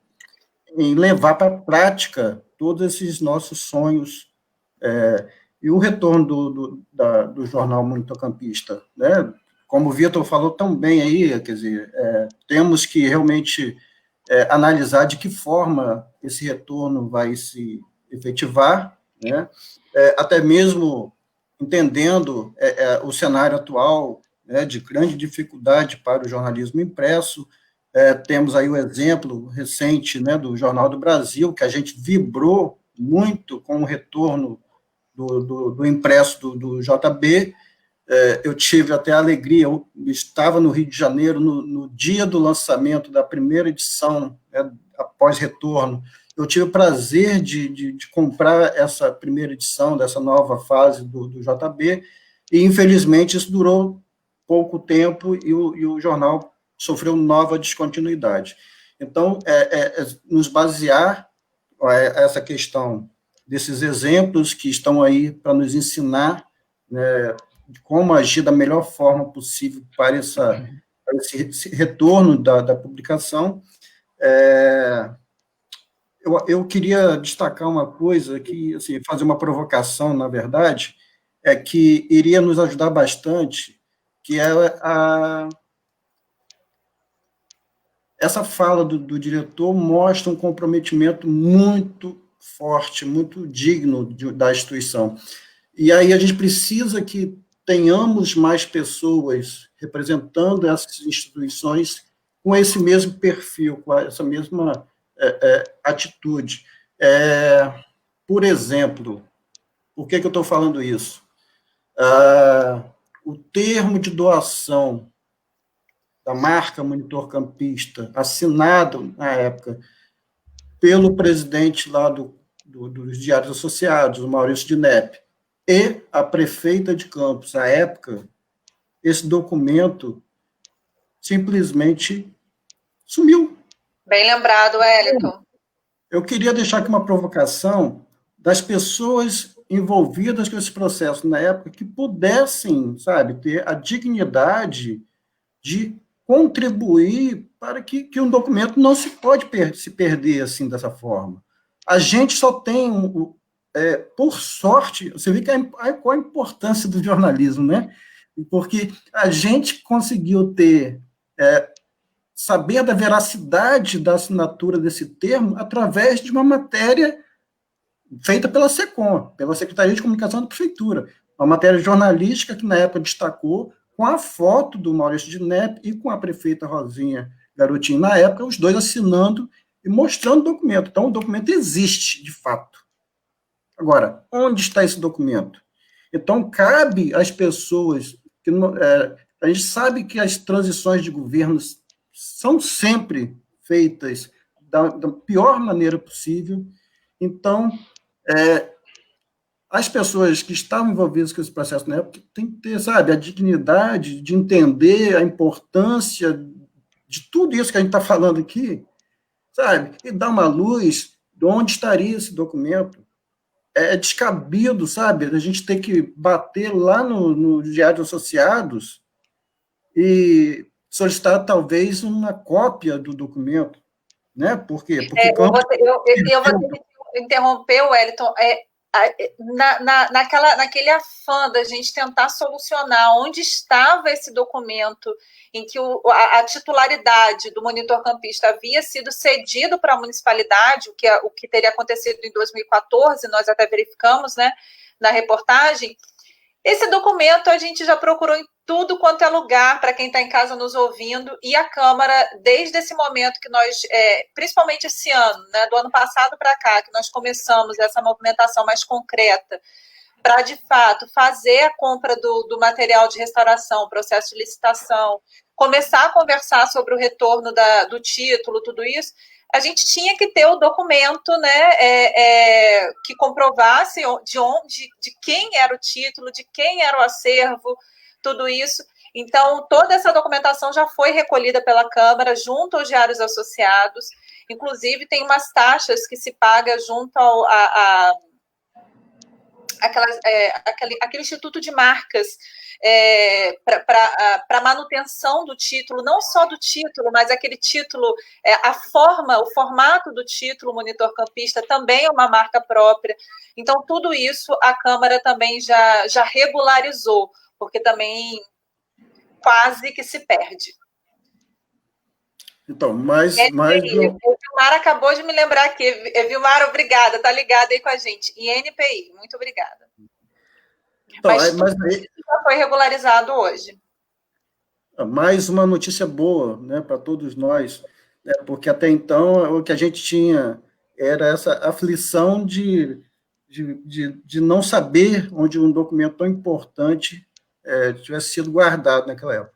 levar para a prática todos esses nossos sonhos, e o retorno do jornal Monitor Campista, né? Como o Vitor falou tão bem aí, quer dizer, temos que realmente analisar de que forma esse retorno vai se efetivar, né? Até mesmo entendendo o cenário atual, né, de grande dificuldade para o jornalismo impresso. Temos aí o exemplo recente, né, do Jornal do Brasil, que a gente vibrou muito com o retorno do impresso do JB. Eu tive até a alegria, eu estava no Rio de Janeiro no dia do lançamento da primeira edição, após retorno. Eu tive o prazer de comprar essa primeira edição dessa nova fase do JB, e infelizmente isso durou pouco tempo e o jornal sofreu nova descontinuidade. Então, nos basear essa questão desses exemplos que estão aí para nos ensinar, né, de como agir da melhor forma possível para esse retorno da publicação. Eu queria destacar uma coisa, que, assim, fazer uma provocação, na verdade, que iria nos ajudar bastante, que é essa fala do diretor mostra um comprometimento muito forte, muito digno da instituição. E aí a gente precisa que tenhamos mais pessoas representando essas instituições com esse mesmo perfil, com essa mesma atitude. Por exemplo, por que eu estou falando isso? O termo de doação da marca Monitor Campista, assinado na época pelo presidente lá dos Diários Associados, o Maurício Dinep, e a prefeita de Campos, à época, esse documento simplesmente sumiu. Bem lembrado, Wellington. Eu queria deixar aqui uma provocação das pessoas envolvidas com esse processo na época que pudessem, sabe, ter a dignidade de contribuir para que um documento não se pode se perder assim dessa forma. A gente só tem, por sorte, você vê qual a importância do jornalismo, né? Porque a gente conseguiu saber da veracidade da assinatura desse termo através de uma matéria feita pela SECOM, pela Secretaria de Comunicação da Prefeitura, uma matéria jornalística que na época destacou com a foto do Maurício Dinep e com a prefeita Rosinha Garotinho, na época, os dois assinando e mostrando o documento. Então, o documento existe, de fato. Agora, onde está esse documento? Então, cabe às pessoas que a gente sabe que as transições de governos são sempre feitas da pior maneira possível. Então, as pessoas que estavam envolvidas com esse processo na época têm que ter, sabe, a dignidade de entender a importância de tudo isso que a gente está falando aqui, sabe, e dar uma luz de onde estaria esse documento. É descabido, sabe, a gente tem que bater lá no Diário Associados e solicitar, talvez, uma cópia do documento, né? Por quê? Porque eu vou ter que interromper, Wellington, naquele afã da gente tentar solucionar onde estava esse documento em que a titularidade do monitor campista havia sido cedido para a municipalidade, o que teria acontecido em 2014, nós até verificamos, né, na reportagem. Esse documento a gente já procurou em tudo quanto é lugar, para quem está em casa nos ouvindo, e a Câmara, desde esse momento que nós, principalmente esse ano, né, do ano passado para cá, que nós começamos essa movimentação mais concreta, para, de fato, fazer a compra do material de restauração, processo de licitação, começar a conversar sobre o retorno do título, tudo isso, a gente tinha que ter o documento, né, que comprovasse de quem era o título, de quem era o acervo, tudo isso. Então, toda essa documentação já foi recolhida pela Câmara junto aos Diários Associados. Inclusive, tem umas taxas que se paga junto aquele Instituto de Marcas para manutenção do título, não só do título, mas aquele título, o formato do título monitor campista também é uma marca própria. Então, tudo isso a Câmara também já regularizou, porque também quase que se perde. Então, mas o Vilmar acabou de me lembrar aqui. Vilmar, obrigada, está ligado aí com a gente. INPI, muito obrigada. Então, mas isso já foi regularizado hoje. Mais uma notícia boa, né, para todos nós, né, porque até então o que a gente tinha era essa aflição de não saber onde um documento tão importante tivesse sido guardado naquela época.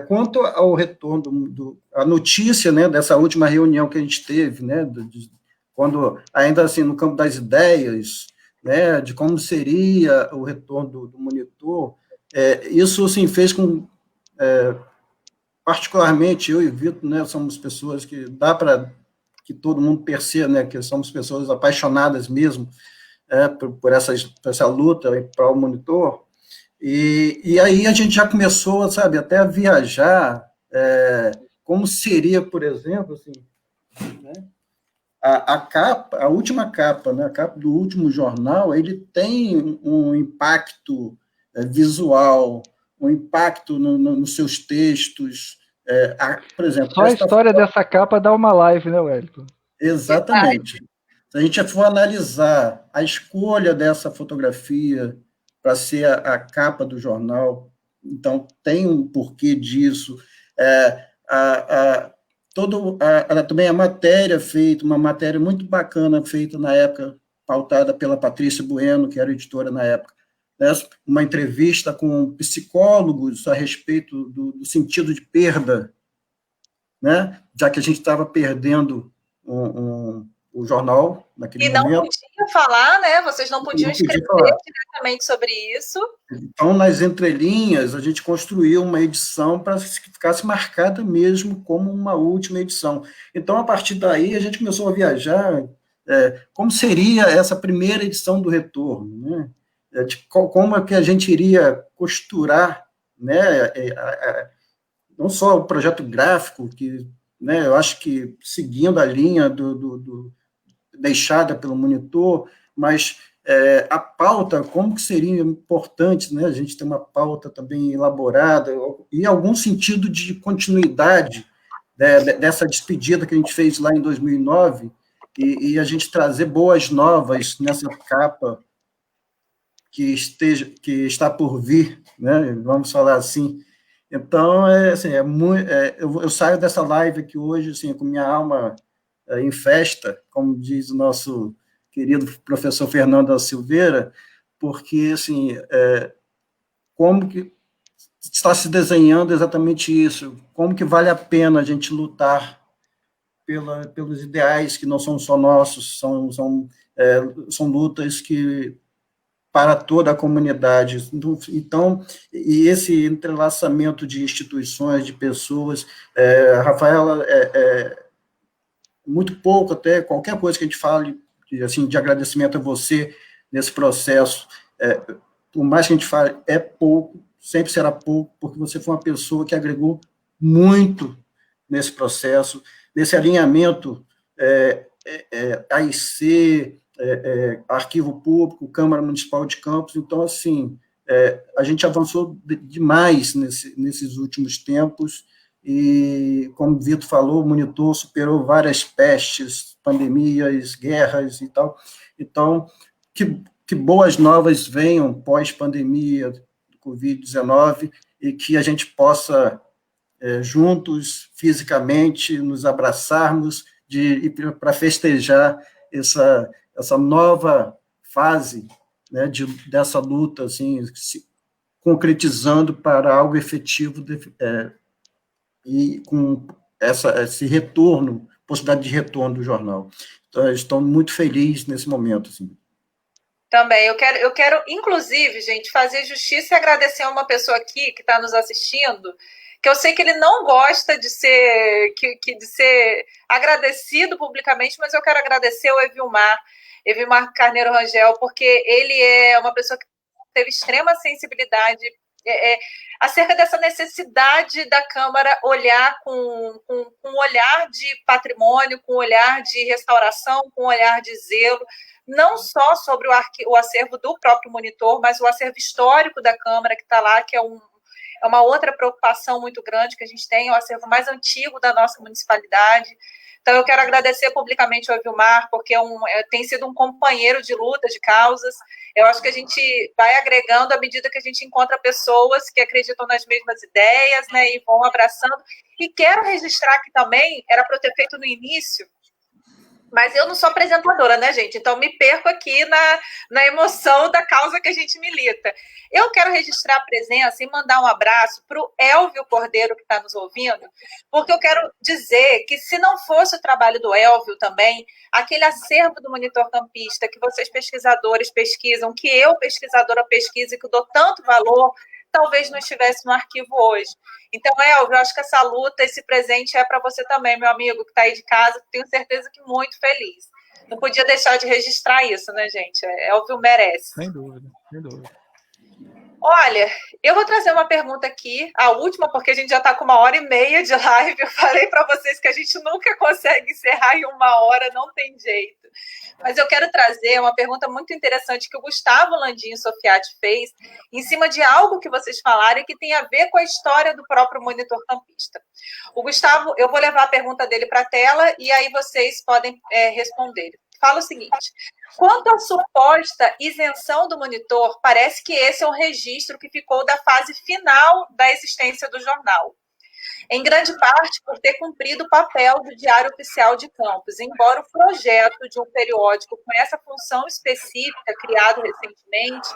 Quanto ao retorno, a notícia, né, dessa última reunião que a gente teve, né, quando, ainda assim, no campo das ideias, né, de como seria o retorno do monitor, isso, assim, fez com, particularmente, eu e Vitor, né, somos pessoas que dá para que todo mundo perceba, né, que somos pessoas apaixonadas mesmo por essa luta para o monitor. E aí a gente já começou, sabe, até a viajar, como seria, por exemplo, assim, né, a última capa, né, a capa do último jornal, ele tem um impacto visual, um impacto nos seus textos, por exemplo... Só a história dessa capa dá uma live, né, Wellington? Exatamente. Se a gente for analisar a escolha dessa fotografia para ser a capa do jornal, então tem um porquê disso. Também a matéria feita, uma matéria muito bacana feita na época, pautada pela Patrícia Bueno, que era editora na época, né? Uma entrevista com psicólogos a respeito do sentido de perda, né? Já que a gente estava perdendo o jornal naquele momento. E não podia falar, né? Vocês não podiam escrever diretamente sobre isso. Então, nas entrelinhas, a gente construiu uma edição para que ficasse marcada mesmo como uma última edição. Então, a partir daí, a gente começou a viajar como seria essa primeira edição do Retorno, né? Como é que a gente iria costurar, né, não só o projeto gráfico, que, né, eu acho que seguindo a linha deixada pelo monitor, mas a pauta, como que seria importante, né, a gente ter uma pauta também elaborada, e algum sentido de continuidade, né, dessa despedida que a gente fez lá em 2009, e a gente trazer boas novas nessa capa que está por vir, né, vamos falar assim. Então, eu saio dessa live aqui hoje assim, com minha alma em festa, como diz o nosso querido professor Fernando da Silveira, porque assim, como que está se desenhando exatamente isso, como que vale a pena a gente lutar pelos ideais que não são só nossos, são lutas que para toda a comunidade. Então, e esse entrelaçamento de instituições, de pessoas, Rafaela, muito pouco até, qualquer coisa que a gente fale, assim, de agradecimento a você nesse processo, por mais que a gente fale, é pouco, sempre será pouco, porque você foi uma pessoa que agregou muito nesse processo, nesse alinhamento AIC, Arquivo Público, Câmara Municipal de Campos. Então, assim, a gente avançou demais nesses últimos tempos, e, como o Vitor falou, o monitor superou várias pestes, pandemias, guerras e tal. Então, que boas novas venham pós-pandemia do Covid-19, e que a gente possa, juntos, fisicamente, nos abraçarmos para festejar essa nova fase, né, dessa luta, assim, se concretizando para algo efetivo e com esse retorno, possibilidade de retorno do jornal. Então, eu estou muito feliz nesse momento. Assim. Também, eu quero, inclusive, gente, fazer justiça e agradecer a uma pessoa aqui que está nos assistindo, que eu sei que ele não gosta de ser agradecido publicamente, mas eu quero agradecer ao Evilmar Carneiro Rangel, porque ele é uma pessoa que teve extrema sensibilidade acerca dessa necessidade da Câmara olhar com um olhar de patrimônio, com um olhar de restauração, com um olhar de zelo, não só sobre o acervo do próprio monitor, mas o acervo histórico da Câmara que está lá, que é uma outra preocupação muito grande que a gente tem, é o acervo mais antigo da nossa municipalidade. Então, eu quero agradecer publicamente ao Evilmar, porque tem sido um companheiro de luta, de causas. Eu acho que a gente vai agregando à medida que a gente encontra pessoas que acreditam nas mesmas ideias, né, e vão abraçando. E quero registrar que também, era para eu ter feito no início, mas eu não sou apresentadora, né, gente? Então, me perco aqui na emoção da causa que a gente milita. Eu quero registrar a presença e mandar um abraço para o Elvio Cordeiro, que está nos ouvindo, porque eu quero dizer que, se não fosse o trabalho do Elvio também, aquele acervo do Monitor Campista, que vocês pesquisadores pesquisam, que eu, pesquisadora, pesquiso e que dou tanto valor, talvez não estivesse no arquivo hoje. Então, Elvio, eu acho que essa luta, esse presente é para você também, meu amigo, que está aí de casa, tenho certeza que muito feliz. Não podia deixar de registrar isso, né, gente? Elvio merece. Sem dúvida, sem dúvida. Olha, eu vou trazer uma pergunta aqui, a última, porque a gente já está com 1h30 de live. Eu falei para vocês que a gente nunca consegue encerrar em 1 hora, não tem jeito. Mas eu quero trazer uma pergunta muito interessante que o Gustavo Landim Sofiati fez, em cima de algo que vocês falaram e que tem a ver com a história do próprio Monitor Campista. O Gustavo, eu vou levar a pergunta dele para a tela e aí vocês podem responder. fala o seguinte: quanto à suposta isenção do monitor, parece que esse é um registro que ficou da fase final da existência do jornal, em grande parte por ter cumprido o papel do Diário Oficial de Campos, embora o projeto de um periódico com essa função específica, criado recentemente,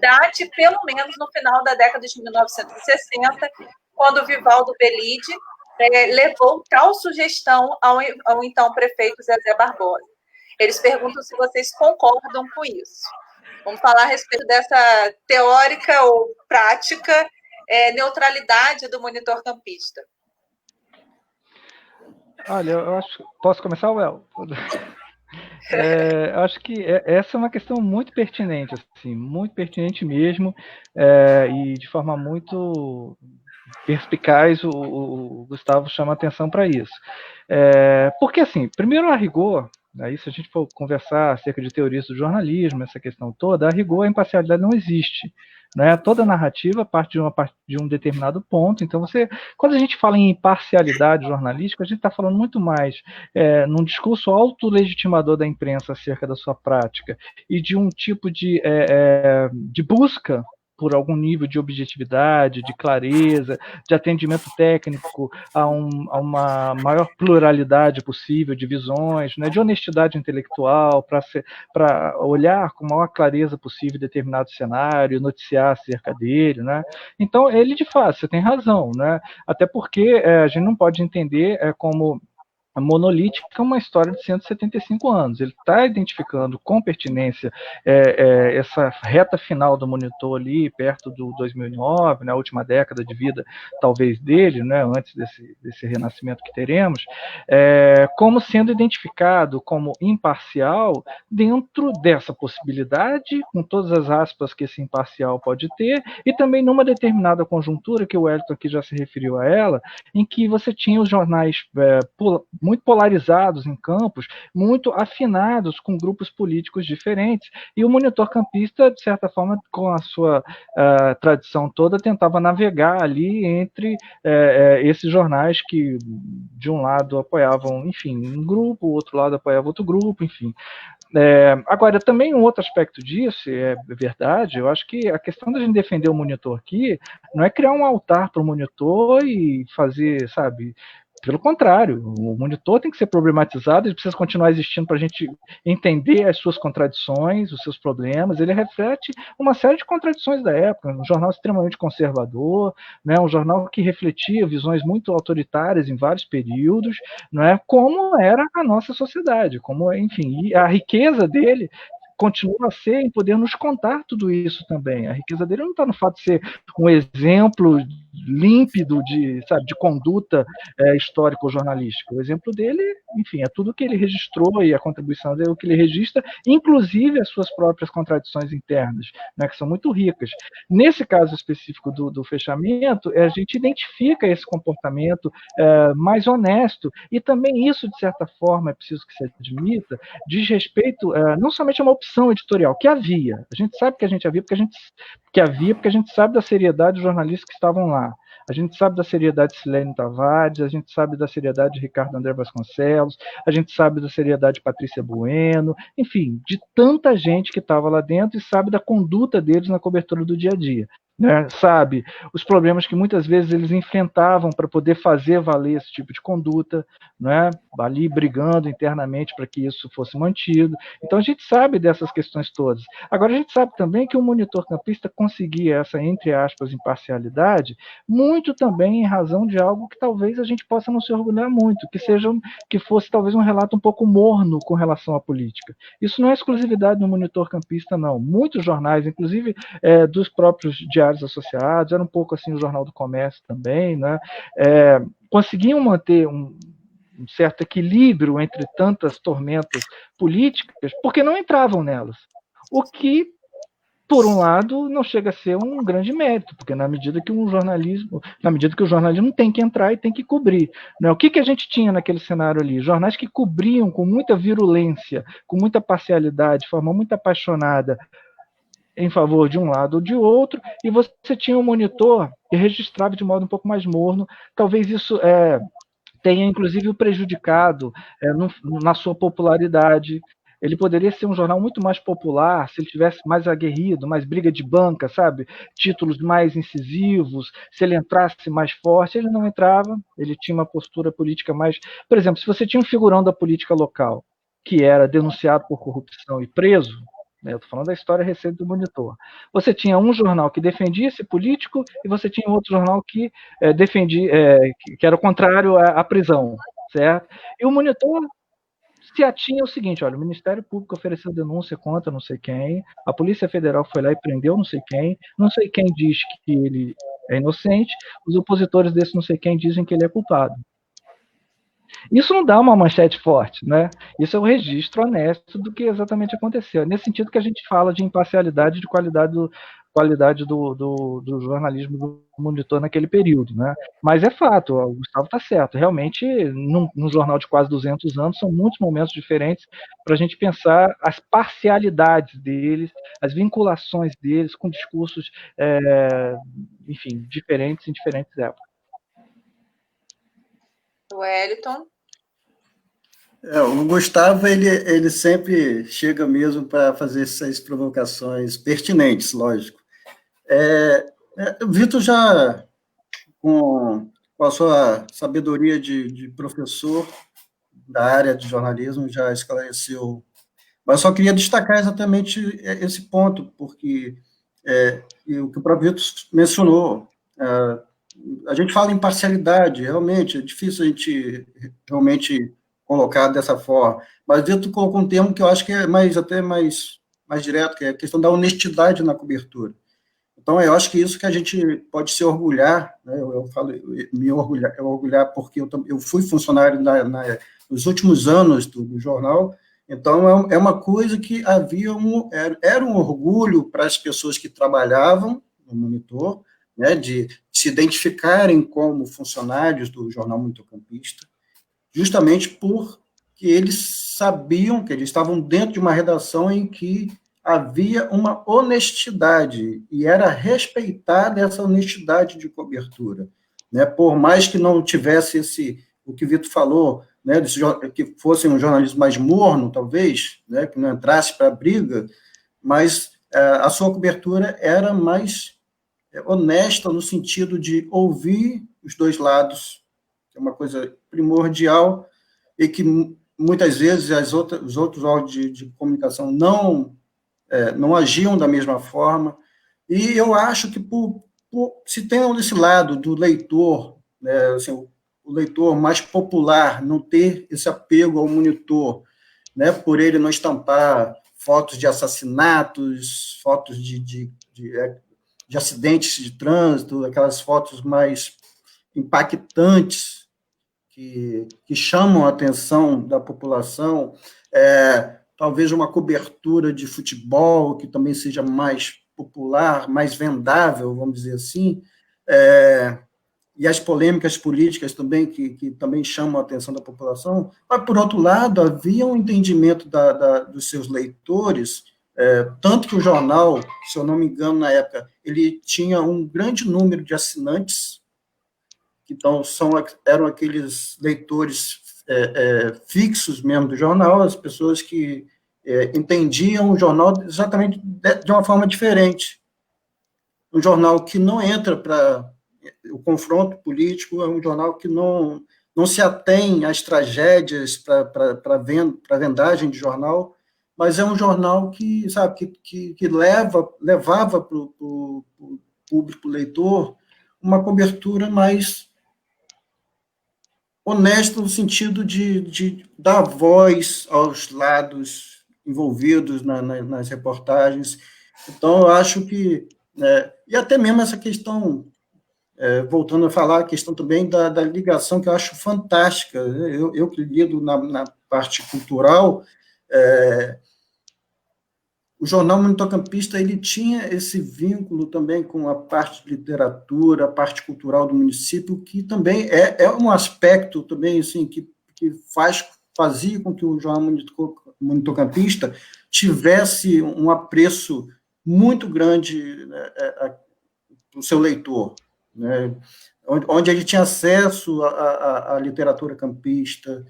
date pelo menos no final da década de 1960, quando Vivaldo Belide levou tal sugestão ao então prefeito Zezé Barbosa. Eles perguntam se vocês concordam com isso. Vamos falar a respeito dessa teórica ou prática neutralidade do monitor campista. Olha, eu acho... Posso começar, Well? Acho que essa é uma questão muito pertinente, assim, muito pertinente mesmo, e de forma muito perspicaz o Gustavo chama atenção para isso. Porque, assim, primeiro a rigor, aí se a gente for conversar acerca de teorias do jornalismo, essa questão toda, a rigor a imparcialidade não existe. Né? Toda narrativa parte de um determinado ponto, então quando a gente fala em imparcialidade jornalística, a gente está falando muito mais num discurso autolegitimador da imprensa acerca da sua prática e de um tipo de busca por algum nível de objetividade, de clareza, de atendimento técnico a uma maior pluralidade possível de visões, né, de honestidade intelectual, para olhar com a maior clareza possível determinado cenário, noticiar acerca dele. Né? Então, ele, de fato, você tem razão, né? Até porque a gente não pode entender como a monolítica é uma história de 175 anos. Ele está identificando com pertinência essa reta final do monitor ali, perto do 2009, né, a última década de vida, talvez, dele, né, antes desse renascimento que teremos, como sendo identificado como imparcial dentro dessa possibilidade, com todas as aspas que esse imparcial pode ter, e também numa determinada conjuntura, que o Wellington aqui já se referiu a ela, em que você tinha os jornais muito polarizados em campos, muito afinados com grupos políticos diferentes, e o monitor campista, de certa forma, com a sua tradição toda, tentava navegar ali entre esses jornais que, de um lado, apoiavam, enfim, um grupo, o outro lado apoiava outro grupo, enfim. Agora, também um outro aspecto disso, é verdade, eu acho que a questão da gente defender o monitor aqui não é criar um altar para o monitor e fazer, sabe... Pelo contrário, o monitor tem que ser problematizado, ele precisa continuar existindo para a gente entender as suas contradições, os seus problemas. Ele reflete uma série de contradições da época, um jornal extremamente conservador, né, um jornal que refletia visões muito autoritárias em vários períodos, né, como era a nossa sociedade, como, enfim, e a riqueza dele continua a ser em poder nos contar tudo isso também. A riqueza dele não está no fato de ser um exemplo límpido de conduta histórico-jornalística. O exemplo dele, enfim, é tudo que ele registrou e a contribuição dele, o que ele registra, inclusive as suas próprias contradições internas, né, que são muito ricas. Nesse caso específico do fechamento, a gente identifica esse comportamento mais honesto, e também isso, de certa forma, é preciso que se admita, diz respeito não somente a uma opção editorial, que havia. A gente sabe que havia porque a gente sabe da seriedade dos jornalistas que estavam lá. A gente sabe da seriedade de Silene Tavares, a gente sabe da seriedade de Ricardo André Vasconcelos, a gente sabe da seriedade de Patrícia Bueno, enfim, de tanta gente que estava lá dentro e sabe da conduta deles na cobertura do dia a dia. Né, sabe, os problemas que muitas vezes eles enfrentavam para poder fazer valer esse tipo de conduta, né, ali brigando internamente para que isso fosse mantido. Então a gente sabe dessas questões todas. Agora a gente sabe também que o monitor campista conseguia essa, entre aspas, imparcialidade, muito também em razão de algo que talvez a gente possa não se orgulhar muito, que fosse talvez um relato um pouco morno com relação à política. Isso não é exclusividade do monitor campista, não. Muitos jornais, inclusive dos próprios diários associados, era um pouco assim o Jornal do Comércio também, né? Conseguiam manter um certo equilíbrio entre tantas tormentas políticas, porque não entravam nelas. O que, por um lado, não chega a ser um grande mérito, porque na medida que o jornalismo tem que entrar e tem que cobrir. Né? O que a gente tinha naquele cenário ali? Jornais que cobriam com muita virulência, com muita parcialidade, de forma muito apaixonada, em favor de um lado ou de outro, e você tinha um monitor que registrava de modo um pouco mais morno. Talvez isso tenha, inclusive, o prejudicado na sua popularidade. Ele poderia ser um jornal muito mais popular se ele tivesse mais aguerrido, mais briga de banca, sabe? Títulos mais incisivos, se ele entrasse mais forte. Ele não entrava, ele tinha uma postura política mais... Por exemplo, se você tinha um figurão da política local que era denunciado por corrupção e preso, né, eu estou falando da história recente do Monitor, você tinha um jornal que defendia esse político e você tinha outro jornal que defendia, que era o contrário à prisão, certo? E o Monitor se atinha ao seguinte: olha, o Ministério Público ofereceu denúncia contra não sei quem, a Polícia Federal foi lá e prendeu não sei quem diz que ele é inocente, os opositores desse não sei quem dizem que ele é culpado. Isso não dá uma manchete forte, né? Isso é um registro honesto do que exatamente aconteceu. É nesse sentido que a gente fala de imparcialidade e de qualidade do jornalismo do Monitor naquele período, né? Mas é fato, o Gustavo está certo. Realmente, num jornal de quase 200 anos, são muitos momentos diferentes para a gente pensar as parcialidades deles, as vinculações deles com discursos, enfim, diferentes em diferentes épocas. Wellington. O Gustavo, ele sempre chega mesmo para fazer essas provocações pertinentes, lógico. O Vitor já, com a sua sabedoria de professor da área de jornalismo, já esclareceu. Mas só queria destacar exatamente esse ponto, porque o que o próprio Vitor mencionou, a gente fala em parcialidade, realmente, é difícil a gente realmente colocar dessa forma, mas Vitor colocou um termo que eu acho que é até mais direto, que é a questão da honestidade na cobertura. Então, eu acho que isso que a gente pode se orgulhar, né? Eu falo, orgulhar porque eu fui funcionário nos últimos anos do jornal, então é uma coisa que era um orgulho para as pessoas que trabalhavam no Monitor, né, de se identificarem como funcionários do Jornal Munitocampista, justamente porque eles sabiam que eles estavam dentro de uma redação em que havia uma honestidade, e era respeitada essa honestidade de cobertura, né? Por mais que não tivesse o que o Vitor falou, né, que fosse um jornalismo mais morno, talvez, né, que não entrasse para a briga, mas a sua cobertura era mais honesta no sentido de ouvir os dois lados, que é uma coisa primordial, e que muitas vezes os outros órgãos de comunicação não agiam da mesma forma. E eu acho que se tem esse lado do leitor, né, assim, o leitor mais popular não ter esse apego ao Monitor, né, por ele não estampar fotos de assassinatos, fotos de acidentes de trânsito, aquelas fotos mais impactantes que chamam a atenção da população, talvez uma cobertura de futebol que também seja mais popular, mais vendável, vamos dizer assim, e as polêmicas políticas também, que também chamam a atenção da população, mas, por outro lado, havia um entendimento dos seus leitores, tanto que o jornal, se eu não me engano, na época, ele tinha um grande número de assinantes, então eram aqueles leitores fixos mesmo do jornal, as pessoas que entendiam o jornal exatamente de uma forma diferente. Um jornal que não entra para o confronto político, é um jornal que não se atém às tragédias para vendagem de jornal, mas é um jornal que, sabe, que levava para o público leitor uma cobertura mais honesta no sentido de dar voz aos lados envolvidos nas reportagens. Então, eu acho que... e até mesmo essa questão, voltando a falar, a questão também da ligação, que eu acho fantástica. Eu que lido na parte cultural, o Jornal Munitocampista, ele tinha esse vínculo também com a parte de literatura, a parte cultural do município, que também é um aspecto também assim, que fazia com que o Jornal Munitocampista tivesse um apreço muito grande, né, para o seu leitor, né, onde ele tinha acesso à literatura campista,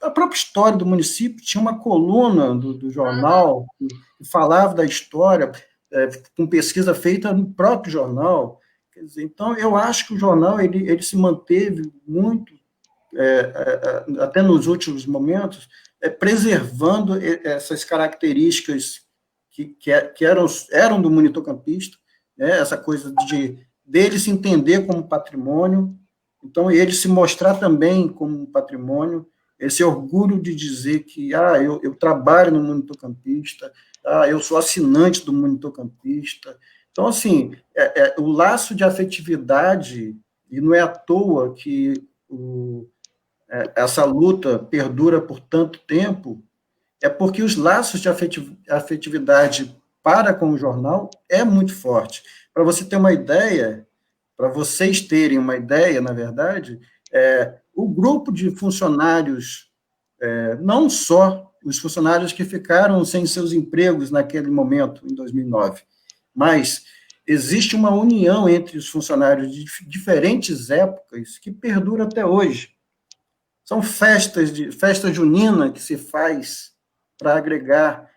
a própria história do município. Tinha uma coluna do jornal que falava da história, com pesquisa feita no próprio jornal. Quer dizer, então, eu acho que o jornal ele se manteve muito, até nos últimos momentos, preservando essas características que eram do monitor campista, né, essa coisa dele se entender como patrimônio, então ele se mostrar também como patrimônio, esse orgulho de dizer que eu trabalho no monitor campista, eu sou assinante do monitor campista. Então, assim, o laço de afetividade, e não é à toa que essa luta perdura por tanto tempo, é porque os laços de afetividade para com o jornal é muito forte. Para você ter uma ideia, para vocês terem uma ideia, na verdade, o grupo de funcionários, não só os funcionários que ficaram sem seus empregos naquele momento, em 2009, mas existe uma união entre os funcionários de diferentes épocas que perdura até hoje. São festa junina que se faz para agregar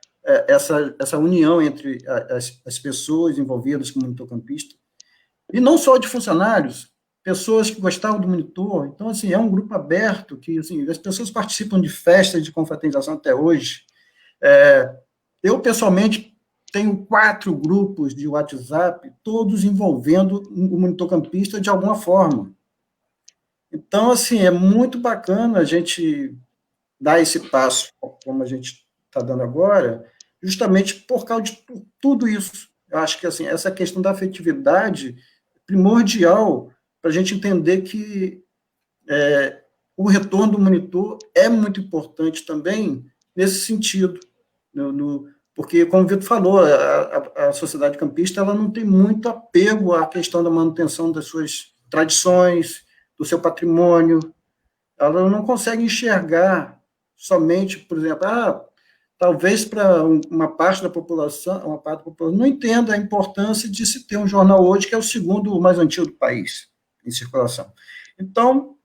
essa união entre as pessoas envolvidas com o monitor campista, e não só de funcionários, pessoas que gostavam do monitor. Então, assim, é um grupo aberto que, assim, as pessoas participam de festas de confraternização até hoje. Eu, pessoalmente, tenho 4 grupos de WhatsApp, todos envolvendo o monitor campista de alguma forma. Então, assim, é muito bacana a gente dar esse passo, como a gente está dando agora, justamente por causa de tudo isso. Eu acho que, assim, essa questão da afetividade é primordial para a gente entender que o retorno do monitor é muito importante também nesse sentido, porque, como o Vitor falou, a sociedade campista ela não tem muito apego à questão da manutenção das suas tradições, do seu patrimônio. Ela não consegue enxergar somente, por exemplo, talvez para uma parte da população não entenda a importância de se ter um jornal hoje, que é o segundo mais antigo do país, em circulação. Então,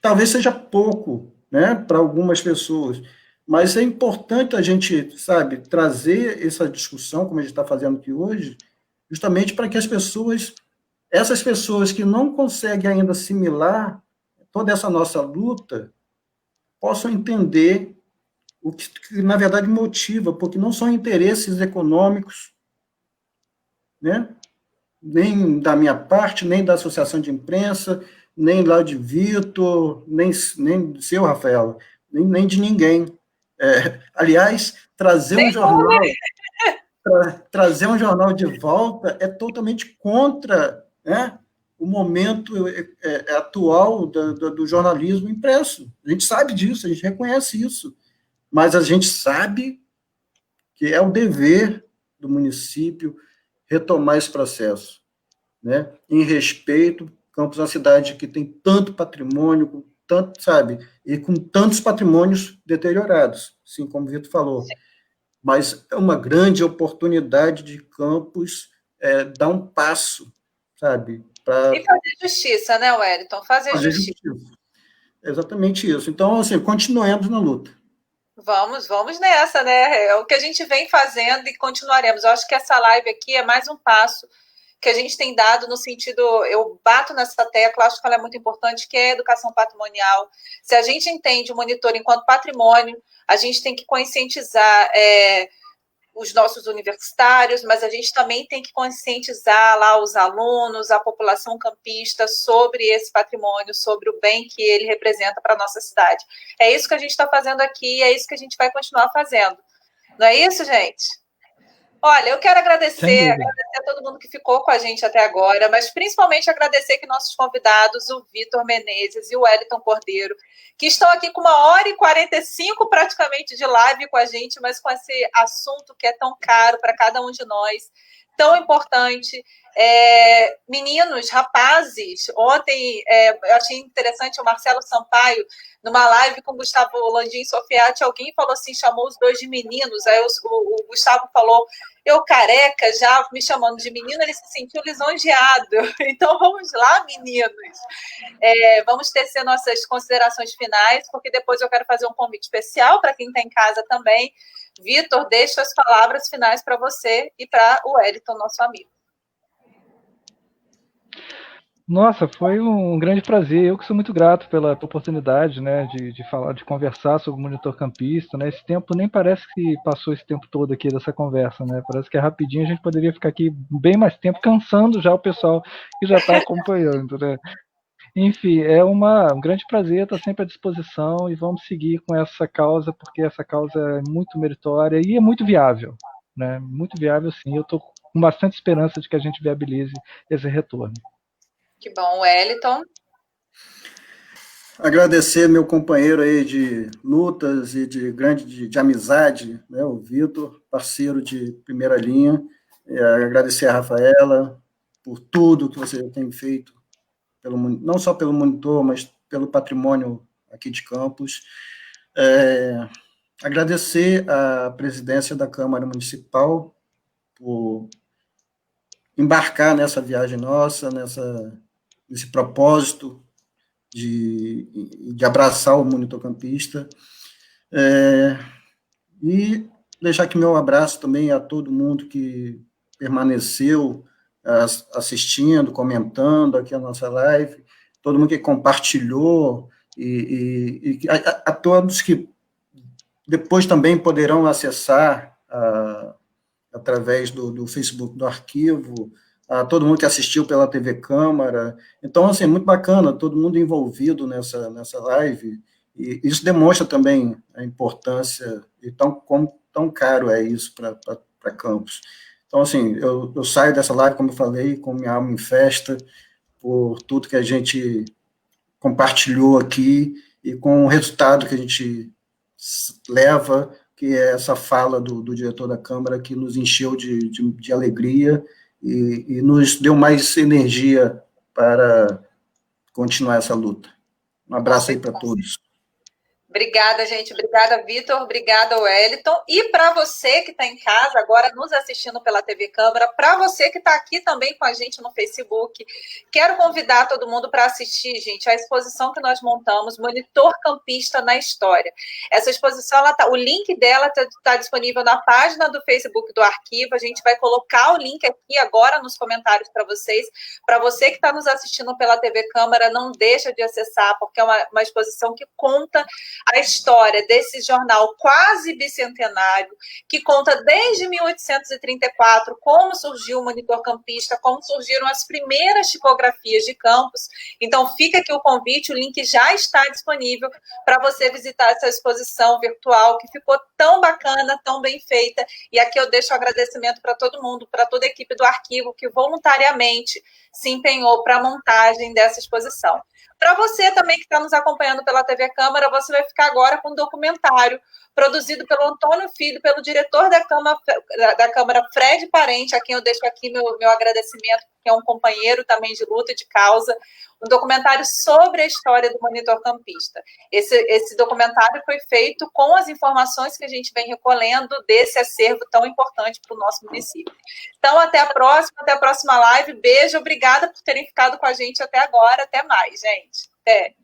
talvez seja pouco, né, para algumas pessoas, mas é importante a gente, sabe, trazer essa discussão, como a gente está fazendo aqui hoje, justamente para que essas pessoas que não conseguem ainda assimilar toda essa nossa luta, possam entender o que na verdade motiva, porque não são interesses econômicos, né, nem da minha parte, nem da associação de imprensa, nem lá de Vitor, nem do seu, Rafael, nem de ninguém. Aliás, trazer um jornal de volta é totalmente contra, né, o momento atual do jornalismo impresso. A gente sabe disso, a gente reconhece isso, mas a gente sabe que é o dever do município retomar esse processo, né, em respeito. Campos é uma cidade que tem tanto patrimônio, e com tantos patrimônios deteriorados, assim como o Vitor falou. Mas é uma grande oportunidade de Campos dar um passo, sabe? E fazer justiça, né, Wellington? Fazer justiça. Exatamente isso. Então, assim, continuemos na luta. Vamos nessa, né? É o que a gente vem fazendo e continuaremos. Eu acho que essa live aqui é mais um passo que a gente tem dado no sentido, eu bato nessa tecla, acho que ela é muito importante, que é a educação patrimonial. Se a gente entende o monitor enquanto patrimônio, a gente tem que conscientizar os nossos universitários, mas a gente também tem que conscientizar lá os alunos, a população campista sobre esse patrimônio, sobre o bem que ele representa para a nossa cidade. É isso que a gente está fazendo aqui, é isso que a gente vai continuar fazendo. Não é isso, gente? Olha, eu quero agradecer a todo mundo que ficou com a gente até agora, mas principalmente agradecer que nossos convidados, o Vitor Menezes e o Wellington Cordeiro, que estão aqui com 1h45 praticamente de live com a gente, mas com esse assunto que é tão caro para cada um de nós, tão importante. Meninos, rapazes, ontem eu achei interessante o Marcelo Sampaio, numa live com o Gustavo Landim e Sofiati, alguém falou assim, chamou os dois de meninos, aí o Gustavo falou, eu careca, já me chamando de menino, ele se sentiu lisonjeado. Então vamos lá, meninos. Vamos tecer nossas considerações finais, porque depois eu quero fazer um convite especial para quem está em casa também. Vitor, deixa as palavras finais para você e para o Wellington, nosso amigo. Nossa, foi um grande prazer. Eu que sou muito grato pela oportunidade, né, de falar, de conversar sobre o monitor campista, né? Esse tempo nem parece que passou esse tempo todo aqui dessa conversa, né? Parece que é rapidinho, a gente poderia ficar aqui bem mais tempo, cansando já o pessoal que já está acompanhando, né? Enfim, é um grande prazer, estar sempre à disposição e vamos seguir com essa causa, porque essa causa é muito meritória e é muito viável, né? Muito viável, sim. Eu estou com bastante esperança de que a gente viabilize esse retorno. Que bom, Wellington. Agradecer meu companheiro aí de lutas e de amizade, né, o Vitor, parceiro de primeira linha. Agradecer a Rafaela por tudo que você tem feito, não só pelo monitor, mas pelo patrimônio aqui de Campos. Agradecer a presidência da Câmara Municipal por embarcar nessa viagem nossa, nesse propósito de abraçar o monitor campista, e deixar aqui meu abraço também a todo mundo que permaneceu assistindo, comentando aqui a nossa live, todo mundo que compartilhou, e a todos que depois também poderão acessar através do Facebook do arquivo, a todo mundo que assistiu pela TV Câmara. Então, assim, muito bacana, todo mundo envolvido nessa live, e isso demonstra também a importância e tão caro é isso para Campos. Então, assim, eu saio dessa live, como eu falei, com minha alma em festa, por tudo que a gente compartilhou aqui e com o resultado que a gente leva, que é essa fala do diretor da Câmara, que nos encheu de alegria e nos deu mais energia para continuar essa luta. Um abraço aí para todos. Obrigada, gente. Obrigada, Vitor. Obrigada, Wellington. E para você que está em casa agora, nos assistindo pela TV Câmara, para você que está aqui também com a gente no Facebook, quero convidar todo mundo para assistir, gente, a exposição que nós montamos, Monitor Campista na História. Essa exposição, o link dela está disponível na página do Facebook do Arquivo. A gente vai colocar o link aqui agora nos comentários para vocês. Para você que está nos assistindo pela TV Câmara, não deixa de acessar, porque é uma exposição que conta a história desse jornal quase bicentenário, que conta desde 1834 como surgiu o Monitor Campista, como surgiram as primeiras tipografias de Campos. Então, fica aqui o convite, o link já está disponível para você visitar essa exposição virtual, que ficou tão bacana, tão bem feita. E aqui eu deixo o agradecimento para todo mundo, para toda a equipe do arquivo, que voluntariamente se empenhou para a montagem dessa exposição. Para você também que está nos acompanhando pela TV Câmara, você vai ficar agora com um documentário produzido pelo Antônio Filho, pelo diretor da Câmara, Fred Parente, a quem eu deixo aqui meu agradecimento, que é um companheiro também de luta e de causa, um documentário sobre a história do Monitor Campista. Esse documentário foi feito com as informações que a gente vem recolhendo desse acervo tão importante para o nosso município. Então, até a próxima live. Beijo, obrigada por terem ficado com a gente até agora. Até mais, gente. Até.